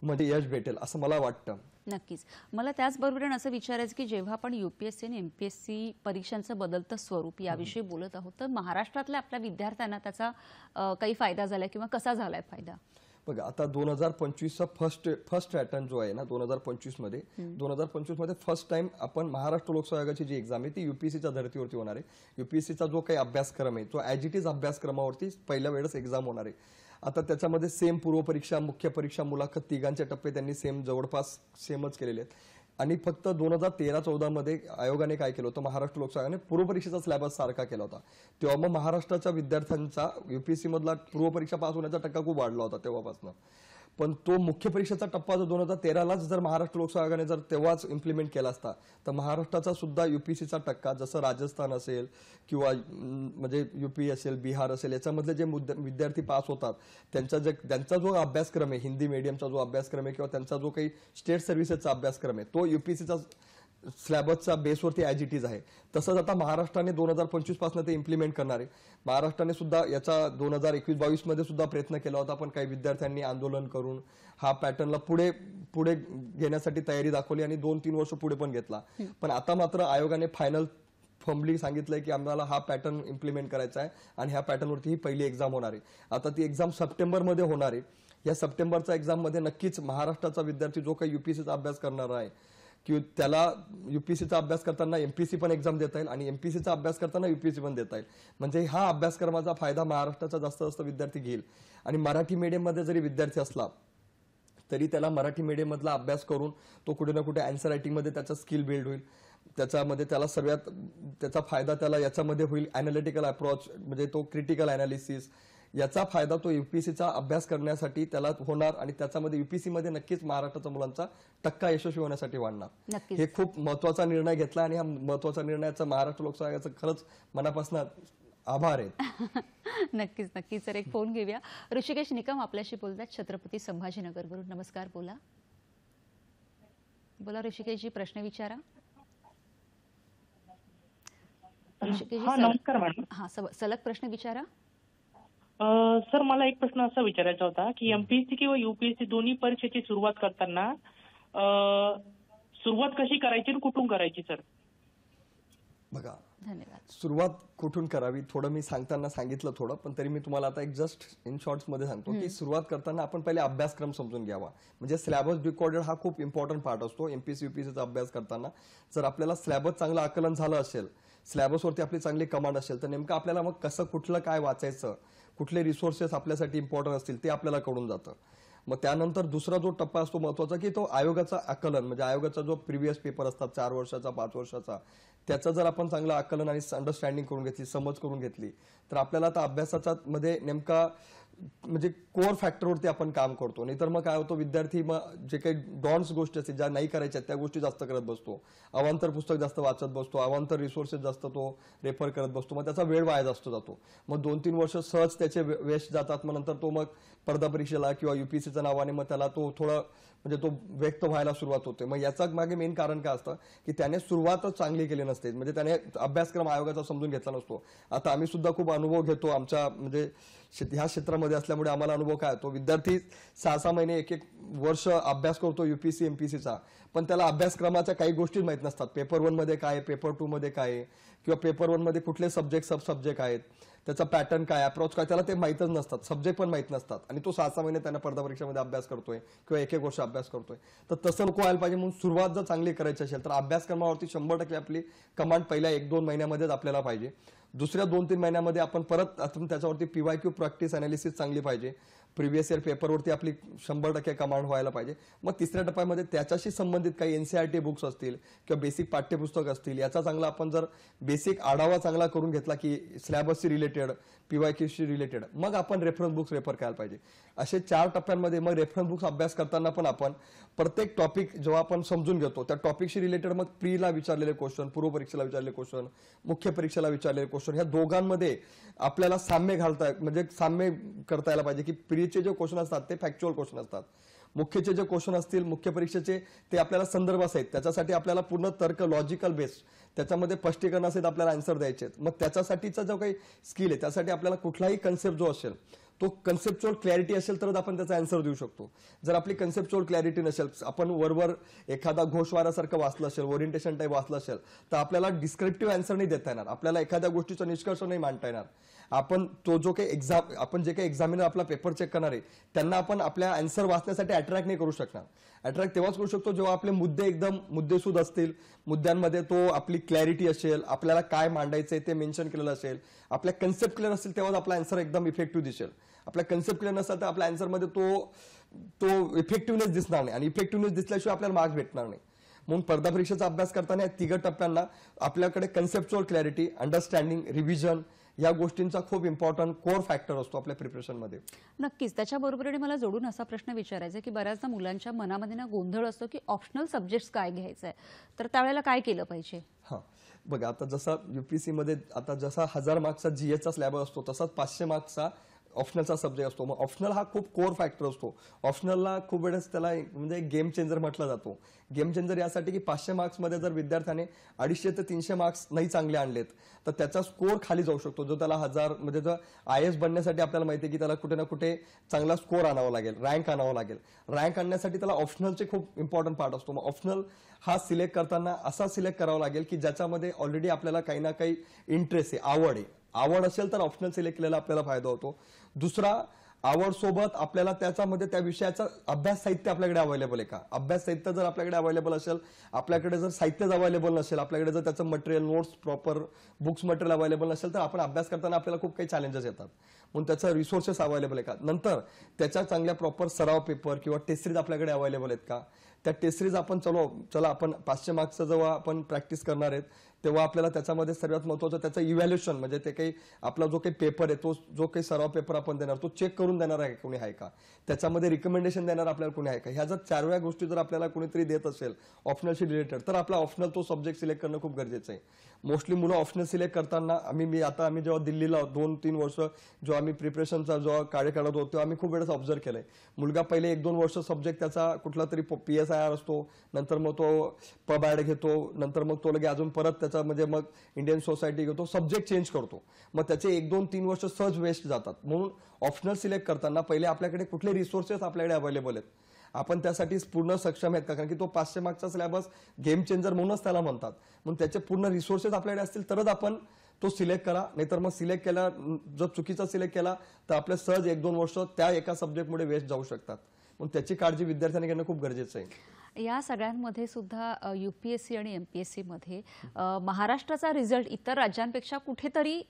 [SPEAKER 2] म्हणजे यश भेटेल असं मला वाटतं.
[SPEAKER 1] नक्कीच. मला त्याचबरोबर असं विचारायचं की जेव्हा आपण यूपीएससी आणि एमपीएससी परीक्षांचं बदलतं स्वरूप याविषयी बोलत आहोत तर महाराष्ट्रातल्या आपल्या विद्यार्थ्यांना त्याचा काही फायदा झालाय किंवा कसा झालाय फायदा?
[SPEAKER 2] बघा आता 2025चा फर्स्ट पॅटर्न जो आहे ना 2025 मध्ये फर्स्ट टाइम आपण महाराष्ट्र लोकसेवा आयोगाची जी एक्झाम आहे ती युपीएससीच्या धर्तीवरती होणार आहे. युपीएससीचा जो काही अभ्यासक्रम आहे तो ॲज इट इज अभ्यासक्रमावरती पहिल्या वेळेस एक्झाम होणार आहे. आता त्याच्यामध्ये सेम पूर्वपरीक्षा, मुख्य परीक्षा, मुलाखत तिघांचे टप्पे त्यांनी जवळपास सेमच केलेले आहेत. आणि फक्त 2013-14 मध्ये आयोगाने काय केलं होतं, महाराष्ट्र लोकसेवा आयोगाने पूर्वपरीक्षेचा सिलेबस सारखा केला होता. तेव्हा मग महाराष्ट्राच्या विद्यार्थ्यांचा युपीएससी मधला पूर्वपरीक्षा पास होण्याचा टक्का खूप वाढला होता तेव्हापासून. पण तो मुख्य परीक्षेचा टप्पा जर 2013लाच जर महाराष्ट्र लोकसेवा आयोगाने जर तेव्हाच इम्प्लिमेंट केला असता तर महाराष्ट्राचा सुद्धा युपीएससीचा टक्का जसं राजस्थान असेल किंवा म्हणजे युपी असेल, बिहार असेल याच्यामधले जे विद्यार्थी पास होतात त्यांचा जो अभ्यासक्रम आहे, हिंदी मीडियमचा जो अभ्यासक्रम आहे किंवा त्यांचा जो काही स्टेट सर्व्हिसेसचा अभ्यासक्रम आहे तो युपीएससीचा स्लॅबसच्या बेसवरती ॲज इट इज आहे. तसंच आता महाराष्ट्राने 2025 पासून ते इम्प्लिमेंट करणार आहे. महाराष्ट्राने सुद्धा याचा 2021-22 मध्ये सुद्धा प्रयत्न केला होता, पण काही विद्यार्थ्यांनी आंदोलन करून हा पॅटर्नला पुढे घेण्यासाठी तयारी दाखवली आणि 2-3 वर्ष पुढे पण घेतला. पण आता मात्र आयोगाने फायनल फर्मली सांगितलंय की आम्हाला हा पॅटर्न इम्प्लिमेंट करायचा आहे आणि ह्या पॅटर्नवरती ही पहिली एक्झाम होणार आहे. आता ती एक्झाम सप्टेंबरमध्ये होणार आहे. या सप्टेंबरच्या एक्झाममध्ये नक्कीच महाराष्ट्राचा विद्यार्थी जो काही युपीएससीचा अभ्यास करणार आहे की त्याला युपीएससीचा अभ्यास करताना एमपीसी पण एक्झाम देता येईल आणि एमपीसीचा अभ्यास करताना युपीएससी पण देता येईल. म्हणजे हा अभ्यासक्रमाचा फायदा महाराष्ट्राचा जास्त विद्यार्थी घेईल. आणि मराठी मीडियममध्ये जरी विद्यार्थी असला तरी त्याला मराठी मीडियम मधला अभ्यास करून तो कुठे ना कुठे आन्सर रायटिंगमध्ये त्याचा स्किल बिल्ड होईल. त्याच्यामध्ये त्याला सगळ्यात त्याचा फायदा त्याला याच्यामध्ये होईल अॅनालिटिकल अप्रोच, म्हणजे तो क्रिटिकल अॅनालिसिस, याचा फायदा तो युपीएससीचा अभ्यास करण्यासाठी त्याला होणार आणि त्याच्यामध्ये युपीएससी मध्ये नक्कीच महाराष्ट्राच्या मुलांचा टक्का यशस्वी होण्यासाठी वाढणार. हे खूप महत्वाचा निर्णय घेतला आणि हा महत्वाचा निर्णयाचा महाराष्ट्र लोकसेवा आयोगाचा खरंच मनापासून आभार आहे.
[SPEAKER 1] नक्कीच सर. एक फोन घेऊया. ऋषिकेश निकम आपल्याशी बोलतात छत्रपती संभाजीनगरवरून. नमस्कार, बोला ऋषिकेशजी, प्रश्न विचारा.
[SPEAKER 8] नमस्कार मॅडम.
[SPEAKER 1] हा, सलग प्रश्न विचारा.
[SPEAKER 8] सर, मला एक प्रश्न असा विचारायचा होता की एमपीएससी किंवा युपीएससी दोन्ही परीक्षेची सुरुवात करताना सुरुवात कशी करायची आणि कुठून करायची सर?
[SPEAKER 2] बघा,
[SPEAKER 1] धन्यवाद.
[SPEAKER 2] सुरुवात कुठून करावी थोडं मी सांगताना सांगितलं थोडं, पण तरी मी तुम्हाला आता एक जस्ट इन शॉर्ट्स मध्ये सांगतो की सुरुवात करताना आपण पहिले अभ्यासक्रम समजून घ्यावा. म्हणजे सिलेबस डिकोडेड हा खूप इम्पॉर्टंट पार्ट असतो एमपीएससी युपीएससीचा अभ्यास करताना. जर आपल्याला सिलेबस चांगलं आकलन झालं असेल, सिलेबसवरती आपली चांगली कमांड असेल, तर नेमकं आपल्याला मग कसं कुठलं काय वाचायचं, कुठले रिसोर्सेस आपल्यासाठी इम्पॉर्टंट असतील ते आपल्याला कळून जातं. मग त्यानंतर दुसरा जो टप्पा असतो महत्वाचा की तो आयोगाचा आकलन, म्हणजे आयोगाचा जो प्रिव्हियस पेपर असतात 4 वर्षाचा 5 वर्षाचा, त्याचं जर आपण चांगलं आकलन आणि अंडरस्टँडिंग करून घेतली, समज करून घेतली, तर आपल्याला आता अभ्यासाच्या मध्ये नेमका म्हणजे कोअर फॅक्टरवरती आपण काम करतो. नाहीतर मग काय होतं, विद्यार्थी मग जे काही डॉन्स गोष्टी असतील ज्या नाही करायच्या त्या गोष्टी जास्त करत बसतो, अवांतर पुस्तक जास्त वाचत बसतो, अवांतर रिसोर्सेस जास्त तो रेफर करत बसतो, मग त्याचा वेळ वाया जास्त जातो. मग 2-3 वर्ष सहज त्याचे वेस्ट जातात. मग नंतर तो मग स्पर्धा परीक्षेला किंवा युपीएससीच्या नावाने मग त्याला तो थोडं म्हणजे तो व्यक्त व्हायला सुरुवात होते. मग याचा मागे मेन कारण काय असतं की त्याने सुरुवातच चांगली केली नसते, म्हणजे त्याने अभ्यासक्रम आयोगाचा समजून घेतला नसतो. आता आम्ही सुद्धा खूप अनुभव घेतो आमच्या म्हणजे ह्या क्षेत्रामध्ये असल्यामुळे आम्हाला अनुभव काय होतो, विद्यार्थी 6-6 महिने 1-1 वर्ष अभ्यास करतो युपीएससी एमपीएससीचा, पण त्याला अभ्यासक्रमाच्या काही गोष्टी माहित नसतात. पेपर 1 मध्ये काय, पेपर 2 मध्ये काय, किंवा पेपर 1 मध्ये कुठले सब्जेक्ट सब सब्जेक्ट आहेत, त्याचा पॅटर्न काय, अप्रोच काय, त्याला ते माहितच नसतात, सब्जेक्ट पण माहित नसतात. आणि तो 6-6 महिने त्यांना स्पर्धा परीक्षेमध्ये अभ्यास करतोय किंवा 1-1 वर्ष अभ्यास करतोय. तर तसं नको व्हायला पाहिजे. म्हणून सुरुवात जर चांगली करायची असेल तर अभ्यासक्रमावरती 100% आपली कमांड पहिल्या 1-2 महिन्यामध्येच आपल्याला पाहिजे. दुसऱ्या 2-3 महिन्यामध्ये आपण परत त्याच्यावरती पीवायक्यू प्रॅक्टिस अनालिसिस चांगली पाहिजे. प्रिव्हियस इयर पेपरवरती आपली 100% कमांड व्हायला पाहिजे. मग तिसऱ्या टप्प्यामध्ये त्याच्याशी संबंधित काही एनसीईआरटी बुक्स असतील किंवा बेसिक पाठ्यपुस्तक असतील, याचा चांगला आपण जर बेसिक आढावा चांगला करून घेतला की सिलेबसशी रिलेटेड, पीवायक्यूशी रिलेटेड, मग आपण रेफरन्स बुक्स रेफर करायला पाहिजे. असे 4 टप्प्यांमध्ये मग रेफरन्स बुक्स अभ्यास करताना पण आपण प्रत्येक टॉपिक जेव्हा आपण समजून घेतो त्या टॉपिकशी रिलेटेड मग प्रीला विचारलेले क्वेश्चन, पूर्व परीक्षेला विचारलेले क्वेश्चन, मुख्य परीक्षेला विचारलेले क्वेश्चन, ह्या दोघांमध्ये आपल्याला साम्य घालता म्हणजे साम्य करता यायला पाहिजे की प्रीचे जे क्वेश्चन असतात ते फॅक्च्युअल क्वेश्चन असतात, मुख्यचे जे क्वेश्चन असतील मुख्य परीक्षेचे ते आपल्याला संदर्भ आहेत, त्याच्यासाठी आपल्याला पूर्ण तर्क लॉजिकल बेस्ड त्याच्यामध्ये स्पष्टीकरणासहित आपल्याला आन्सर द्यायचे. मग त्याच्यासाठीचा जो काही स्किल आहे त्यासाठी आपल्याला कुठलाही कन्सेप्ट जो असेल तो कन्सेप्च्युअल क्लॅरिटी असेल तरच आपण त्याचा आन्सर देऊ शकतो. जर आपली कन्सेप्च्युअल क्लॅरिटी नसेल, आपण वरवर एखादा घोषवारासारखं वाचलं असेल, ओरिएंटेशन टाईप वाचलं असेल, तर आपल्याला डिस्क्रिप्टिव्ह आन्सर नाही देता येणार, आपल्याला एखाद्या गोष्टीचा निष्कर्ष नाही मांडता येणार. आपण तो जो काही आपण जे काही एक्झामिनर आपला पेपर चेक करणार आहे त्यांना आपण आपल्या आन्सर वाचण्यासाठी अट्रॅक्ट नाही करू शकणार. अट्रॅक्ट तेव्हाच करू शकतो जेव्हा आपले मुद्दे एकदम मुद्देसूद असतील, मुद्द्यांमध्ये तो आपली क्लॅरिटी असेल, आपल्याला काय मांडायचंय ते मेन्शन केलेलं असेल, आपल्या कन्सेप्ट क्लिअर असेल, तेव्हाच आपला आन्सर एकदम इफेक्टिव्ह दिसेल. आपला कन्सेप्ट क्लिअर नसेल तर आपल्या आन्सरमध्ये तो इफेक्टिव्हनेस दिसणार नाही, आणि इफेक्टिव्हनेस दिसल्याशिवाय आपल्याला मार्क्स भेटणार नाही. म्हणून स्पर्धा परीक्षेचा अभ्यास करताना या तिघ टप्प्यांना आपल्याकडे कन्सेप्च्युअल क्लॅरिटी, अंडरस्टँडिंग, रिव्हिजन या गोष्टींचा खूप इम्पॉर्टंट कोर फॅक्टर असतो आपल्या प्रिपरेशनमध्ये.
[SPEAKER 1] नक्कीच. त्याच्याबरोबरीने मला जोडून असा प्रश्न विचारायचा आहे की बऱ्याचदा मुलांच्या मनामध्ये ना गोंधळ असतो की ऑप्शनल सब्जेक्ट्स काय घ्यायचं आहे, तर त्यावेळेला काय केलं पाहिजे?
[SPEAKER 2] हां, बघा, आता जसा युपीएससी मध्ये आता जसा 1000 मार्क्सचा जीएसचा स्लॅब असतो तसाच 500 मार्क्सचा ऑप्शनलचा सब्जेक्ट असतो. मग ऑप्शनल हा खूप कोर फॅक्टर असतो. ऑप्शनलला खूप वेळेस त्याला म्हणजे गेम चेंजर म्हटलं जातो. गेम चेंजर यासाठी की 500 मार्क्समध्ये जर विद्यार्थ्याने 250 ते 300 मार्क्स नाही चांगले आणलेत तर त्याचा स्कोर खाली जाऊ शकतो. जो त्याला 1000 म्हणजे जर IAS बनण्यासाठी आपल्याला माहिती आहे की त्याला कुठे ना कुठे चांगला स्कोर आणावा लागेल, रँक आणावा लागेल. रँक आणण्यासाठी त्याला ऑप्शनलचे खूप इम्पॉर्टंट पार्ट असतो. मग ऑप्शनल हा सिलेक्ट करताना असा सिलेक्ट करावा लागेल की ज्याच्यामध्ये ऑलरेडी आपल्याला काही ना काही इंटरेस्ट आहे, आवड आहे. आवड असेल तर ऑप्शनल सिलेक्ट केलेला आपल्याला फायदा होतो. दुसरा, आवड सोबत आपल्याला त्याच्यामध्ये त्या विषयाचा अभ्यास साहित्य आपल्याकडे अवेलेबल आहे का? अभ्यास साहित्य जर आपल्याकडे अवेलेबल असेल, आपल्याकडे जर साहित्यच अवेलेबल नसेल, आपल्याकडे जर त्याचं material, notes, proper books material available नसेल तर आपण अभ्यास करताना आपल्याला खूप काही चॅलेंजेस येतात. म्हणून त्याचा रिसोर्सेस अवेलेबल आहे का? नंतर त्याच्या चांगल्या प्रॉपर सराव पेपर किंवा टेस्ट सिरीज आपल्याकडे अवेलेबल आहेत का? त्या टेस्ट सिरीज आपण चला आपण 500 मार्क्सचं जेव्हा आपण प्रॅक्टिस करणार आहेत तेव्हा आपल्याला त्याच्यामध्ये सर्वात महत्त्वाचं त्याचं इव्हॅल्युएशन, म्हणजे ते काही आपला जो काही पेपर आहे, तो जो काही सराव पेपर आपण देणार तो चेक करून देणार आहे कोणी आहे का? त्याच्यामध्ये रिकमेंडेशन देणार आपल्याला कोणी आहे का? ह्या जर 4व्या गोष्टी जर आपल्याला कोणीतरी देत असेल ऑप्शनलशी रिलेटेड तर आपला ऑप्शनल तो सब्जेक्ट सिलेक्ट करणं खूप गरजेचं आहे. मोस्टली मुलं ऑप्शनल सिलेक्ट करताना आम्ही जेव्हा दिल्लीला 2-3 वर्ष जेव्हा आम्ही प्रिपरेशनचा जेव्हा कार्य काढत होतो तेव्हा आम्ही खूप वेळेस ऑब्झर्व केलंय. मुलगा पहिले 1-2 वर्ष सब्जेक्ट त्याचा कुठला तरी PSIR असतो, नंतर मग तो पब ॲड घेतो, नंतर मग तो लगे अजून परत त्याचा म्हणजे मग इंडियन सोसायटी घेतो, सब्जेक्ट चेंज करतो. मग त्याचे 1-2-3 वर्ष सहज वेस्ट जातात. म्हणून ऑप्शनल सिलेक्ट करताना पहिले आपल्याकडे कुठले रिसोर्सेस आपल्याकडे अवेलेबल आहेत, आपण त्यासाठी पूर्ण सक्षम आहेत का? कारण की तो 500 मार्क्सचा सिलेबस गेम चेंजर म्हणूनच त्याला म्हणतात. म्हणून त्याचे पूर्ण रिसोर्सेस आपल्याकडे असतील तरच आपण तो सिलेक्ट करा. नाहीतर मग सिलेक्ट केला, जर चुकीचा सिलेक्ट केला तर आपले सहज 1-2 वर्ष त्या एका सब्जेक्टमुळे वेस्ट जाऊ शकतात. म्हणून त्याची काळजी विद्यार्थ्यांनी घेणं खूप गरजेचं आहे.
[SPEAKER 1] या सगळ्यांमध्ये सुद्धा UPSC आणि MPSC मध्ये महाराष्ट्राचा रिझल्ट इतर राज्यांपेक्षा कुठेतरी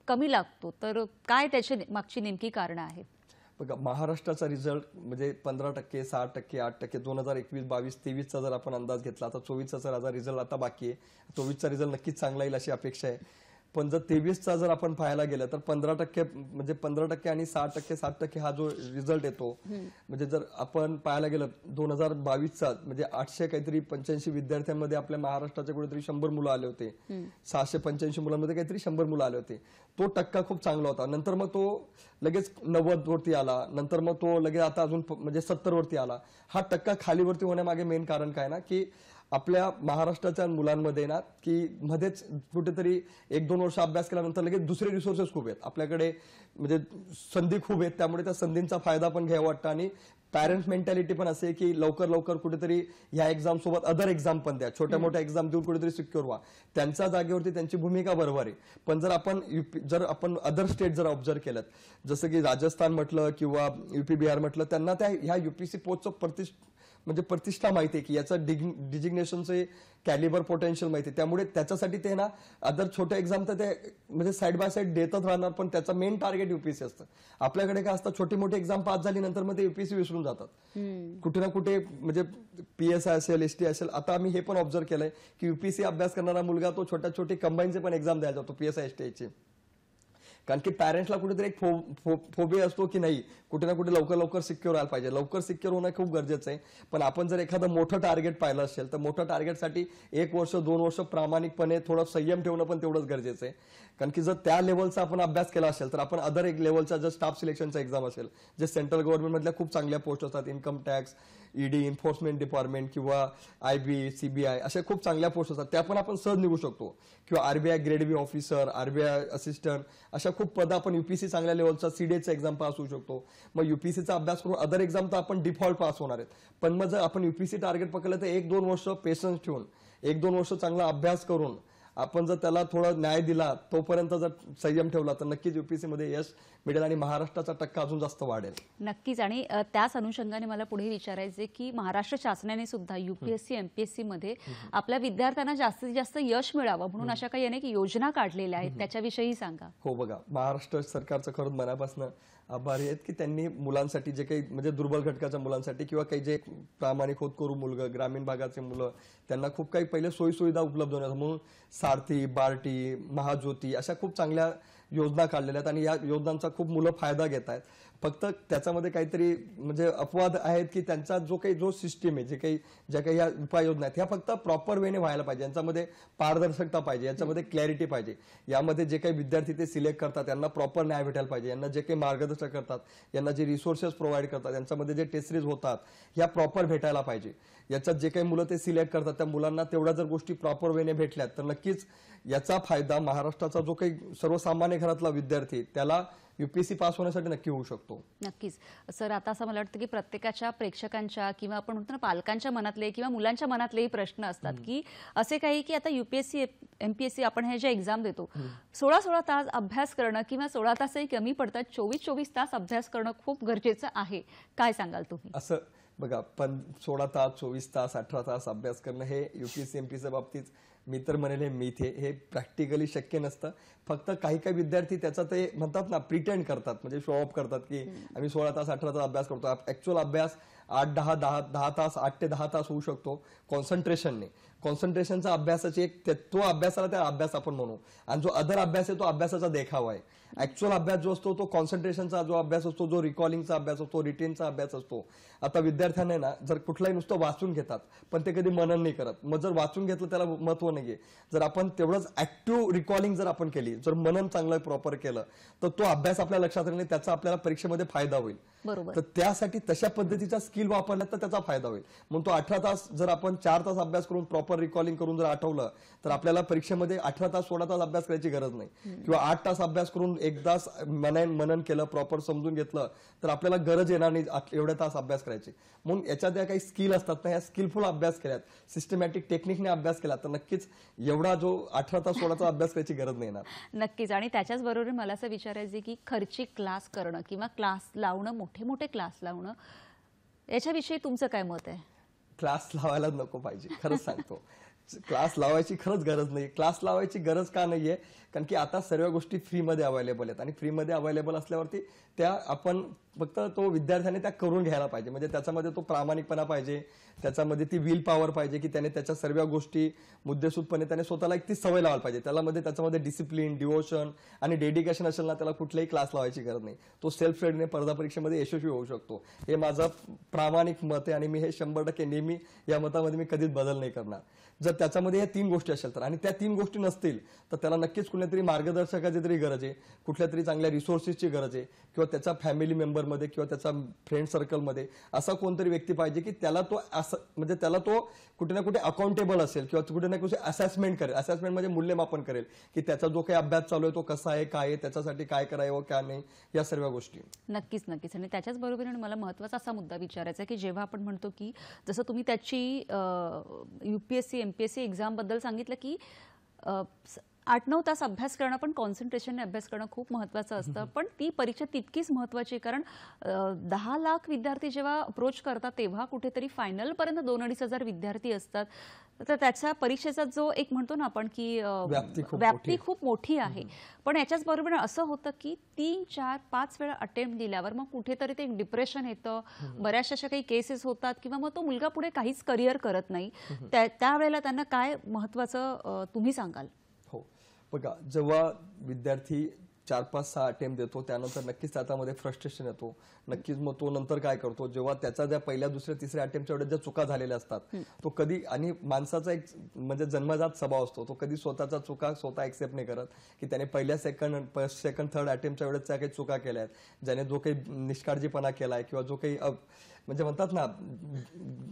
[SPEAKER 1] कमी लागतो, तर काय त्याची मागची नेमकी कारणं आहेत?
[SPEAKER 2] बघा, महाराष्ट्राचा रिझल्ट म्हणजे 15%, 6%, 8%, 2021, 22, 23चा जर आपण अंदाज घेतला, आता 24चा रिझल्ट आता बाकी आहे. 24चा रिझल्ट नक्कीच चांगला येईल अशी अपेक्षा आहे. पण जर 23चा जर आपण पाहायला गेलं तर 15% म्हणजे 15% आणि 6%, 7% हा जो रिझल्ट येतो, म्हणजे जर आपण पाहायला गेलं 2022चा म्हणजे 885 विद्यार्थ्यांमध्ये आपल्या महाराष्ट्राच्या कुठेतरी 100 मुलं आले होते, 685 मुलांमध्ये काहीतरी 100 मुलं आले होते. तो टक्का खूप चांगला होता. नंतर मग तो लगेच 90 वरती आला, नंतर मग तो लगेच आता अजून म्हणजे 70 वरती आला. हा टक्का खालीवरती होण्यामागे मेन कारण काय ना की आपल्या महाराष्ट्राच्या मुलांमध्ये ना की मध्येच कुठेतरी 1-2 वर्ष अभ्यास केल्यानंतर लगेच दुसरे रिसोर्सेस खूप आहेत आपल्याकडे, म्हणजे संधी खूप आहेत. त्यामुळे त्या संधींचा फायदा पण घ्यावा वाटतं. आणि पॅरेंट्स मेंटॅलिटी पण असे की लवकर कुठेतरी ह्या एक्झाम सोबत अदर एक्झाम पण द्या, छोट्या मोठ्या एक्झाम देऊन कुठेतरी सिक्युअर व्हा. त्यांच्या जागेवरती त्यांची भूमिका बरोबर आहे. पण जर आपण अदर स्टेट जर ऑब्झर्व केलं, जसं की राजस्थान म्हटलं किंवा UP बिहार म्हटलं, त्यांना त्या ह्या UPSC पोस्टचं प्रतिष्ठा माहिती आहे की याचं डिजिग्नेशनचे कॅलिबर पोटेन्शियल माहिती आहे. त्यामुळे त्याच्यासाठी ते ना अदर छोट्या एक्झाम तर ते म्हणजे साईड बाय साईड देतच राहणार, पण त्याचं मेन टार्गेट UPSC असतं. आपल्याकडे काय असतं, छोटी मोठी एक्झाम पास झाली नंतर मग ते UPSC विसरून जातात. कुठे ना कुठे म्हणजे PSI असेल, ST असेल. आता आम्ही हे पण ऑब्झर्व केलंय की UPSC अभ्यास करणारा मुलगा तो छोटी कंबाईनचे पण एक्झाम द्यायला जातो, PSI ST ची. कारण की पॅरेंट्सला कुठेतरी एक फोबिया असतो की नाही, कुठे ना कुठे लवकर सिक्युअर व्हायला पाहिजे. लवकर सिक्युअर होणं खूप गरजेचं आहे. पण आपण जर एखादं मोठं टार्गेट पाहिलं असेल तर मोठं टार्गेटसाठी 1 वर्ष 2 वर्ष प्रामाणिकपणे थोडं संयम ठेवणं पण तेवढंच गरजेचं आहे. कारण की जर त्या लेवलचा आपण अभ्यास केला असेल तर आपण अदर एक लेवलचा जर स्टाफ सिलेक्शनचा एक्झाम असेल, जे सेंट्रल गव्हर्नमेंटमधल्या खूप चांगल्या पोस्ट असतात, income tax ED, enforcement department किंवा IB, CBI अशा खूप चांगल्या पोस्ट असतात, त्या पण आपण सहज निघू शकतो. किंवा RBI ग्रेड बी ऑफिसर, RBI असिस्टंट अशा खूप पदं आपण UPSC चांगल्या लेवलचा CDEचा एक्झाम पास होऊ शकतो. मग UPSCचा अभ्यास करून अदर एक्झाम तर आपण डिफॉल्ट पास होणार आहेत. पण मग जर आपण UPSC टार्गेट पकडलं तर 1-2 वर्ष पेशन्स ठेवून 1-2 वर्ष चांगला अभ्यास करून आपण जर त्याला थोडा न्याय दिला, तोपर्यंत जर संयम ठेवला तर नक्कीच UPSC मध्ये यश मिळेल आणि महाराष्ट्राचा टक्का अजून जास्त वाढेल.
[SPEAKER 1] नक्कीच. आणि त्याच अनुषंगाने मला पुढे विचारायचे की महाराष्ट्र शासनाने सुद्धा UPSC MPSC मध्ये आपल्या विद्यार्थ्यांना जास्तीत जास्त यश मिळावं म्हणून अशा काही अनेक योजना काढलेल्या आहेत, त्याच्याविषयी सांगा.
[SPEAKER 2] हो, बघा, महाराष्ट्र सरकारचं खरंच मनापासून आभारी आहेत की त्यांनी मुलांसाठी जे काही म्हणजे दुर्बल घटकाच्या मुलांसाठी किंवा काही जे प्रामाणिक होतकरू मुलगा, ग्रामीण भागाचे मुलं, त्यांना खूप काही पहिले सोयीसुविधा उपलब्ध होण्यासाठी म्हणून सारथी, बार्टी, महाज्योती अशा खूप चांगल्या योजना काढलेल्या आहेत आणि या योजनांचा खूप मुलं फायदा घेत आहेत. फक्त त्याच्यामध्ये काहीतरी म्हणजे अपवाद आहेत की त्यांचा जो सिस्टीम आहे, ज्या काही या उपाययोजना आहेत ह्या फक्त प्रॉपर वेने व्हायला पाहिजे. यांच्यामध्ये पारदर्शकता पाहिजे, याच्यामध्ये क्लॅरिटी पाहिजे. यामध्ये जे काही विद्यार्थी ते सिलेक्ट करतात यांना प्रॉपर न्याय भेटायला पाहिजे. यांना जे काही मार्गदर्शन करतात, यांना जे रिसोर्सेस प्रोव्हाइड करतात, यांच्यामध्ये जे टेस्ट सीरीज होतात ह्या प्रॉपर भेटायला पाहिजे. याच्यात जे काही मुलं ते सिलेक्ट करतात त्या मुलांना तेवढ्या जर गोष्टी प्रॉपर वेने भेटल्यात तर नक्कीच याचा फायदा महाराष्ट्राचा जो काही सर्वसामान्य घरातला विद्यार्थी त्याला UPSC पास होण्यासाठी नक्की होऊ शकतो.
[SPEAKER 1] नक्कीच. सर, आता असं मला वाटतं की प्रत्येकाच्या प्रेक्षकांच्या किंवा आपण म्हणतो ना पालकांच्या मनातले किंवा मुलांच्या मनातलेही प्रश्न असतात की असे काही की आता UPSC MPSC आपण हे जे एक्झाम देतो 16 तास अभ्यास करणं किंवा 16 तासही कमी पडतात, 24 तास अभ्यास करणं खूप गरजेचं आहे. काय सांगाल तुम्ही?
[SPEAKER 2] असं बघा, पण 16 तास, 24 तास, 18 तास अभ्यास करणं हे UPSC MPSC बाबतीत मी तर म्हणेल हे मिथ आहे. हे प्रॅक्टिकली शक्य नसतं. फक्त काही काही विद्यार्थी त्याचा ते म्हणतात ना प्रिटेंड करतात, म्हणजे शो ऑफ करतात की आम्ही 16 तास 18 तास अभ्यास करतो. ऍक्च्युअल अभ्यास 8-10 तास 8 ते 10 तास होऊ शकतो कॉन्सन्ट्रेशनने. कॉन्सन्ट्रेशनचा अभ्यासाची तो अभ्यासाला त्या अभ्यास आपण म्हणू. आणि जो अदर अभ्यास आहे तो अभ्यासाचा देखावा आहे. ऍक्च्युअल अभ्यास जो असतो तो कॉन्सन्ट्रेशनचा जो अभ्यास असतो, जो रिकॉलिंगचा अभ्यास असतो, रिटेनचा अभ्यास असतो. आता विद्यार्थ्यांना ना जर कुठलाही नुसतं वाचून घेतात पण ते कधी मनन नाही करत. मग जर वाचून घेतलं त्याला महत्व नाहीये. जर आपण तेवढंच ऍक्टिव्ह रिकॉलिंग जर आपण केली, जर मनन चांगलं प्रॉपर केलं तर तो अभ्यास आपल्या लक्षात राहील, त्याचा आपल्याला परीक्षेमध्ये फायदा होईल.
[SPEAKER 1] बरोबर.
[SPEAKER 2] तर त्यासाठी तशा पद्धतीचा स्किल वापरला तर त्याचा फायदा होईल. म्हणून तो 18 तास जर आपण 4 तास अभ्यास करून प्रॉपर रिकॉलिंग करून जर आठवलं तर आपल्याला परीक्षेमध्ये 18 तास 16 तास अभ्यास करायची गरज नाही. किंवा 8 तास अभ्यास करून एकदा मनन केलं, प्रॉपर समजून घेतलं तर आपल्याला गरज येणार नाही एवढे तास अभ्यास करायची. म्हणून याच्या ज्या काही स्किल असतात ना, ह्या स्किलफुल अभ्यास केल्यात, सिस्टमॅटिक टेक्निकने अभ्यास केला तर नक्कीच एवढा जो 18 तास 16 तास अभ्यास करायची गरज नाही येणार.
[SPEAKER 1] नक्कीच. आणि त्याच्याच बरोबर मला असं विचारायचं की खर्चिक क्लास करणं किंवा क्लास लावणं, मोठे क्लास लावणं, याच्याविषयी तुमचं काय मत आहे?
[SPEAKER 2] क्लास लावायला नको पाहिजे, खरंच सांगतो. क्लास लावायची खरंच गरज नाही. क्लास लावायची गरज का नाहीये? कारण की आता सर्व गोष्टी फ्रीमध्ये अवेलेबल आहेत आणि फ्रीमध्ये अवेलेबल असल्यावरती त्या आपण फक्त तो विद्यार्थ्याने त्या करून घ्यायला पाहिजे. म्हणजे त्याच्यामध्ये तो प्रामाणिकपणा पाहिजे, त्याच्यामध्ये ती विल पॉवर पाहिजे की त्याने त्याच्या सर्व गोष्टी मुद्देसूदपणे त्याने स्वतःला एक ती सवय लावायला पाहिजे. त्याच्यामध्ये डिसिप्लिन, डिवोशन आणि डेडिकेशन असेल ना, त्याला कुठलाही क्लास लावायची गरज नाही. तो सेल्फ स्टडीने स्पर्धा परीक्षेमध्ये यशस्वी होऊ शकतो. हे माझं प्रामाणिक मत आहे आणि मी हे 100% नेहमी या मतामध्ये मी कधीच बदल नाही करणार. जर त्याच्यामध्ये या 3 गोष्टी असेल तर, आणि त्या 3 गोष्टी नसतील तर त्याला नक्कीच कुठल्यातरी मार्गदर्शकाची तरी गरज आहे, कुठल्या तरी चांगल्या रिसोर्सेसची गरज आहे किंवा त्याचा फॅमिली मेंबरमध्ये किंवा त्याचा फ्रेंड सर्कलमध्ये असा कोणतरी व्यक्ती पाहिजे की त्याला तो म्हणजे त्याला तो कुठे ना कुठे अकाउंटेबल असेल किंवा कुठे ना कुठे असेसमेंट करेल. असेसमेंट म्हणजे मूल्यमापन करेल की त्याचा जो काही अभ्यास चालू आहे तो कसा आहे, काय आहे, त्याच्यासाठी काय करावं काय नाही, या सर्व गोष्टी.
[SPEAKER 1] नक्कीच. आणि त्याच्याच बरोबरीने मला महत्त्वाचा असा मुद्दा विचारायचा की जेव्हा आपण म्हणतो की जसं तुम्ही त्याची UPSC MPSC एक्झाम बद्दल सांगितलं की 8-9 तास अभ्यास करणं पण कॉन्सन्ट्रेशनने अभ्यास करणं खूप महत्त्वाचं असतं. पण ती परीक्षा तितकीच महत्त्वाची, कारण 10 लाख विद्यार्थी जेव्हा अप्रोच करतात तेव्हा कुठेतरी फायनलपर्यंत 2-2.5 हजार विद्यार्थी असतात. तर त्याच्या परीक्षेचा जो एक म्हणतो ना आपण की व्याप्ती खूप मोठी आहे. पण याच्याच बरोबर असं होतं की 3, 4, 5 वेळा अटेम्प्ट दिल्यावर मग कुठेतरी ते डिप्रेशन येतं, बऱ्याचशा अशा काही केसेस होतात किंवा मग तो मुलगा पुढे काहीच करिअर करत नाही. त्यावेळेला त्यांना काय महत्त्वाचं तुम्ही सांगाल?
[SPEAKER 2] हो, बघा, जेव्हा विद्यार्थी 4-5-6 अटेम्प्ट देतो, त्यानंतर नक्कीच त्याच्यामध्ये फ्रस्ट्रेशन येतो. नक्कीच मग तो नंतर काय करतो, जेव्हा त्याचा ज्या पहिल्या दुसऱ्या तिसऱ्या अटेम्प्टच्या वेळेस ज्या चुका झालेल्या असतात, तो कधी, आणि माणसाचा एक म्हणजे जन्मजात स्वभाव असतो, तो कधी स्वतःचा चुका स्वतः एक्सेप्ट नाही करत, की त्याने पहिल्या सेकंड थर्ड अटेम्प्टच्या वेळेस ज्या काही चुका केल्या आहेत, ज्याने जो काही निष्काळजीपणा केलाय किंवा जो काही म्हणजे म्हणतात ना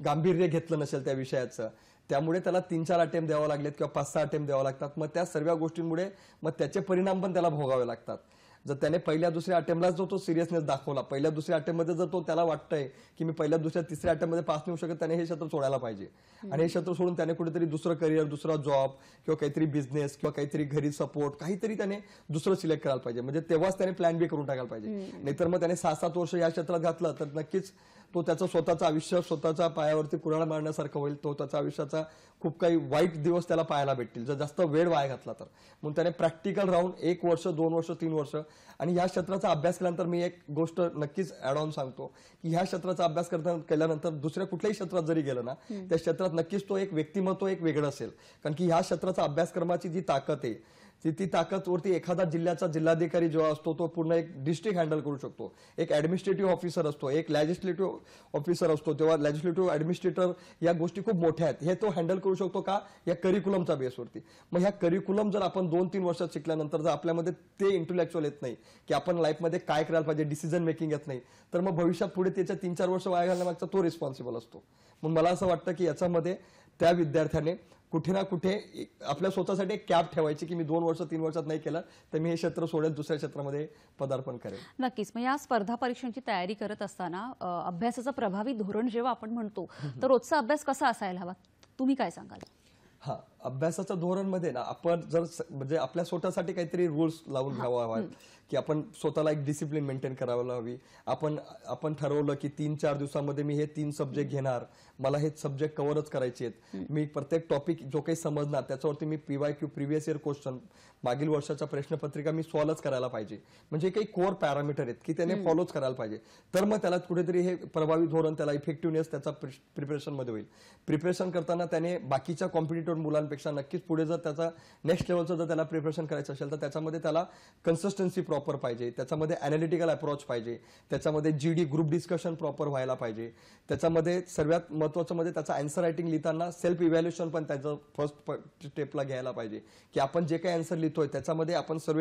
[SPEAKER 2] गांभीर्य घेतलं नसेल त्या विषयाचं, त्यामुळे त्याला 3-4 अटेम्प्ट द्यावं लागलेत किंवा 5-6 अटेम्प्ट द्यावं लागतात. मग त्या सर्व गोष्टींमुळे मग त्याचे परिणाम पण त्याला भोगावे लागतात. जर त्याने पहिल्या दुसऱ्या अटेम्प्टला जो तो सिरियसनेस दाखवला, पहिल्या दुसऱ्या अटेम्प्टमध्ये जर तो त्याला वाटतंय की मी पहिल्या दुसऱ्या तिसऱ्या अटेम्प्टमध्ये पास नाही होऊ शकत, त्याने हे क्षेत्र सोडायला पाहिजे. आणि हे क्षेत्र सोडून त्याने कुठेतरी दुसरं करिअर, दुसरा जॉब किंवा काहीतरी बिझनेस किंवा काहीतरी घरी सपोर्ट, काहीतरी त्याने दुसरं सिलेक्ट करायला पाहिजे. म्हणजे तेव्हाच त्याने प्लॅन बी करून टाकायला पाहिजे. नाहीतर मग त्याने 6-7 वर्ष या क्षेत्रात घातलं तर नक्कीच तो त्याचं स्वतःचं आयुष्य स्वतःच्या पायावरती कुऱ्हाड मारण्यासारखं होईल. तो त्याच्या आयुष्याचा खूप काही वाईट दिवस त्याला पाहायला भेटतील जर जास्त वेळ वाया घातला तर. म्हणून त्याने प्रॅक्टिकल राहून 1 वर्ष, 2 वर्ष, 3 वर्ष, आणि ह्या क्षेत्राचा अभ्यास केल्यानंतर मी एक गोष्ट नक्कीच ऍड ऑन सांगतो की ह्या क्षेत्राचा अभ्यास केल्यानंतर दुसऱ्या कुठल्याही क्षेत्रात जरी गेलं ना, त्या क्षेत्रात नक्कीच तो एक व्यक्तिमत्व एक वेगळं असेल. कारण की ह्या क्षेत्राचा अभ्यासक्रमाची जी ताकद आहे ती ताकदवरती एखादा जिल्ह्याचा जिल्हाधिकारी जेव्हा असतो तो पूर्ण एक डिस्ट्रिक्ट हँडल करू शकतो. एक ऍडमिनिस्ट्रेटिव्ह ऑफिसर असतो, एक लेजिस्लेटिव्ह ऑफिसर असतो, तेव्हा लेजिस्लेटिव्ह ऍडमिनिस्ट्रेटर, या गोष्टी खूप मोठ्या आहेत. हे तो हँडल करू शकतो का, या करिक्युलमच्या बेसवरती. मग ह्या करिक्युलम जर आपण 2-3 वर्षात शिकल्यानंतर जर आपल्यामध्ये ते इंटेलेक्च्युअल येत नाही की आपण लाईफमध्ये काय करायला पाहिजे, डिसिजन मेकिंग येत नाही, तर मग भविष्यात पुढे त्याच्या 3-4 वर्ष वाया घालण्यामागचा तो रिस्पॉन्सिबल असतो. मग मला असं वाटतं की याच्यामध्ये त्या विद्यार्थ्याने कुठे ना कुठे आपल्या स्वतःसाठी एक कॅप ठेवायची की मी 2 वर्ष 3 वर्षात नाही केलं तर मी हे क्षेत्र सोडेल, दुसऱ्या क्षेत्रामध्ये पदार्पण करेल.
[SPEAKER 1] नक्कीच. मग या स्पर्धा परीक्षांची तयारी करत असताना अभ्यासाचं प्रभावी धोरण जेव्हा आपण म्हणतो तर रोजचा अभ्यास कसा असायला हवा, तुम्ही काय सांगाल?
[SPEAKER 2] हा, अभ्यासाच्या धोरणमध्ये ना आपण जर म्हणजे आपल्या स्वतःसाठी काहीतरी रूल्स लावून घ्यावा हवा की आपण स्वतःला एक डिसिप्लिन मेंटेन करायला हवी. आपण ठरवलं की 3-4 दिवसामध्ये मी हे 3 सब्जेक्ट घेणार, मला हे सब्जेक्ट कव्हरच करायचे आहेत. मी प्रत्येक टॉपिक जो काही समजणार त्याच्यावरती मी PYQ प्रिव्हियस इयर क्वेश्चन, मागील वर्षाच्या प्रश्नपत्रिका मी सॉल्वच करायला पाहिजे. म्हणजे काही कोर पॅरामीटर आहेत की त्याने फॉलोच करायला पाहिजे. तर मग त्याला कुठेतरी हे प्रभावी धोरण, त्याला इफेक्टिव्हनेस त्याचा प्रिपरेशन मध्ये होईल. प्रिपरेशन करताना त्याने बाकीच्या कॉम्पिटिटिव्ह मुलांपेक्षा नक्कीच पुढे जर त्याचा नेक्स्ट लेवलचं जर त्याला प्रिपरेशन करायचं असेल तर त्याच्यामध्ये त्याला कन्सिस्टन्सी प्रॉपर पाहिजे, त्याच्यामध्ये अॅनालिटिकल अप्रोच पाहिजे, त्याच्यामध्ये GD ग्रुप डिस्कशन प्रॉपर व्हायला पाहिजे, त्याच्यामध्ये सर्वात महत्त्वाचं म्हणजे त्याचा आन्सर रायटिंग लिहिताना सेल्फ इव्हॅल्युएशन पण त्याचं फर्स्ट स्टेपला घ्यायला पाहिजे की आपण जे काही आन्सर लिहितोय त्याच्यामध्ये आपण सर्व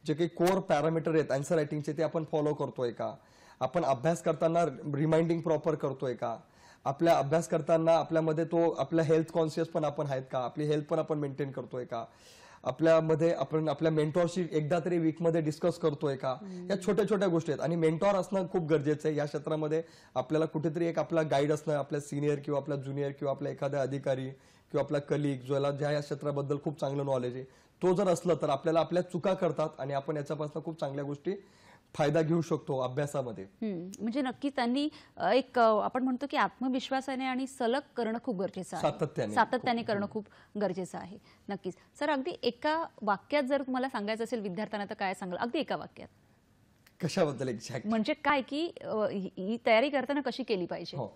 [SPEAKER 2] जे काही कोर पॅरामीटर आहेत आन्सर रायटिंगचे ते आपण फॉलो करतोय का, आपण अभ्यास करताना रिमाइंडिंग प्रॉपर करतोय का, आपल्या अभ्यास करताना आपल्यामध्ये तो आपल्या हेल्थ कॉन्शियस पण आपण आहेत का, आपली हेल्थ पण आपण मेंटेन करतोय का, आपल्यामध्ये आपण आपल्या मेंटॉरशी एकदा तरी वीकमध्ये डिस्कस करतोय का. या छोट्या छोट्या गोष्टी आहेत आणि मेंटॉर असणं खूप गरजेचं आहे. या क्षेत्रामध्ये आपल्याला कुठेतरी एक आपला गाईड असणं, आपल्या सिनियर किंवा आपला ज्युनियर किंवा आपला एखादा अधिकारी किंवा आपला कलिग ज्याला ज्या या क्षेत्राबद्दल खूप चांगलं नॉलेज आहे तो जर असलं तर आपल्याला आपल्या चुका करतात आणि आपण याच्यापासून खूप चांगल्या गोष्टी फायदा घेऊ शकतो अभ्यासामध्ये.
[SPEAKER 1] म्हणजे नक्की त्यांनी एक आपण म्हणतो की आत्मविश्वासाने आणि सलग करणं खूप गरजेचं आहे, सातत्याने करणं खूप गरजेचं आहे. नक्कीच. सर, अगदी एका वाक्यात जर तुम्हाला सांगायचं असेल विद्यार्थ्यांना तर काय सांगाल? अगदी एका वाक्यात.
[SPEAKER 2] कशाबद्दल एक्झॅक्ट
[SPEAKER 1] म्हणजे काय की ही तयारी करताना कशी केली पाहिजे?
[SPEAKER 2] हो,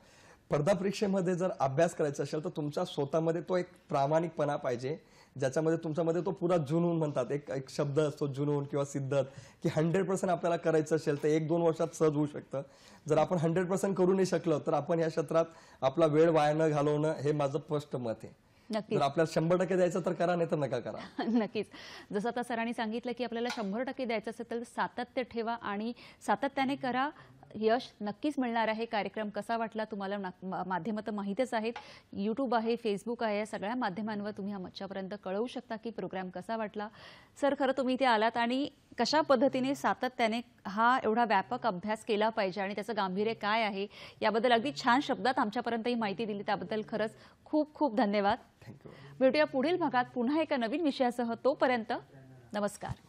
[SPEAKER 2] स्पर्धा परीक्षेमध्ये जर अभ्यास करायचा असेल तर तुमच्या स्वतःमध्ये तो एक प्रामाणिकपणा पाहिजे, ज्याच्यामध्ये तुमच्यामध्ये तो पुरा जुनून म्हणतात, एक शब्द असतो जुनून किंवा सिद्धत, की 100% आपल्याला करायचं असेल तर 1-2 वर्षात सहज होऊ शकतं. जर आपण 100% करू नाही शकलो तर आपण या क्षेत्रात आपला वेळ वाया न घालवणं हे माझं स्पष्ट मत आहे. जर आपल्याला 100% द्यायचं तर करा, नाही तर नका करा.
[SPEAKER 1] नक्कीच. जसं आता सरांनी सांगितलं की आपल्याला 100% द्यायचं असेल तर सातत्य ठेवा आणि सातत्याने करा, यश नक्कीच मिळणार आहे. कार्यक्रम कसा वाटला तुम्हाला? माध्यमं तर माहितीच आहेत, YouTube आहे, Facebook आहे, या सगळ्या माध्यमांवर तुम्ही आमच्यापर्यंत कळवू शकता की प्रोग्राम कसा वाटला. सर, खरं तुम्ही इथे आलात आणि कशा पद्धतीने सातत्याने हा एवढा व्यापक अभ्यास केला पाहिजे आणि त्याचं गांभीर्य काय आहे याबद्दल अगदी छान शब्दात आमच्यापर्यंत ही माहिती दिली, त्याबद्दल खरंच खूप खूप धन्यवाद. भेटूया पुढील भागात पुन्हा एका नवीन विषयासह. तोपर्यंत नमस्कार.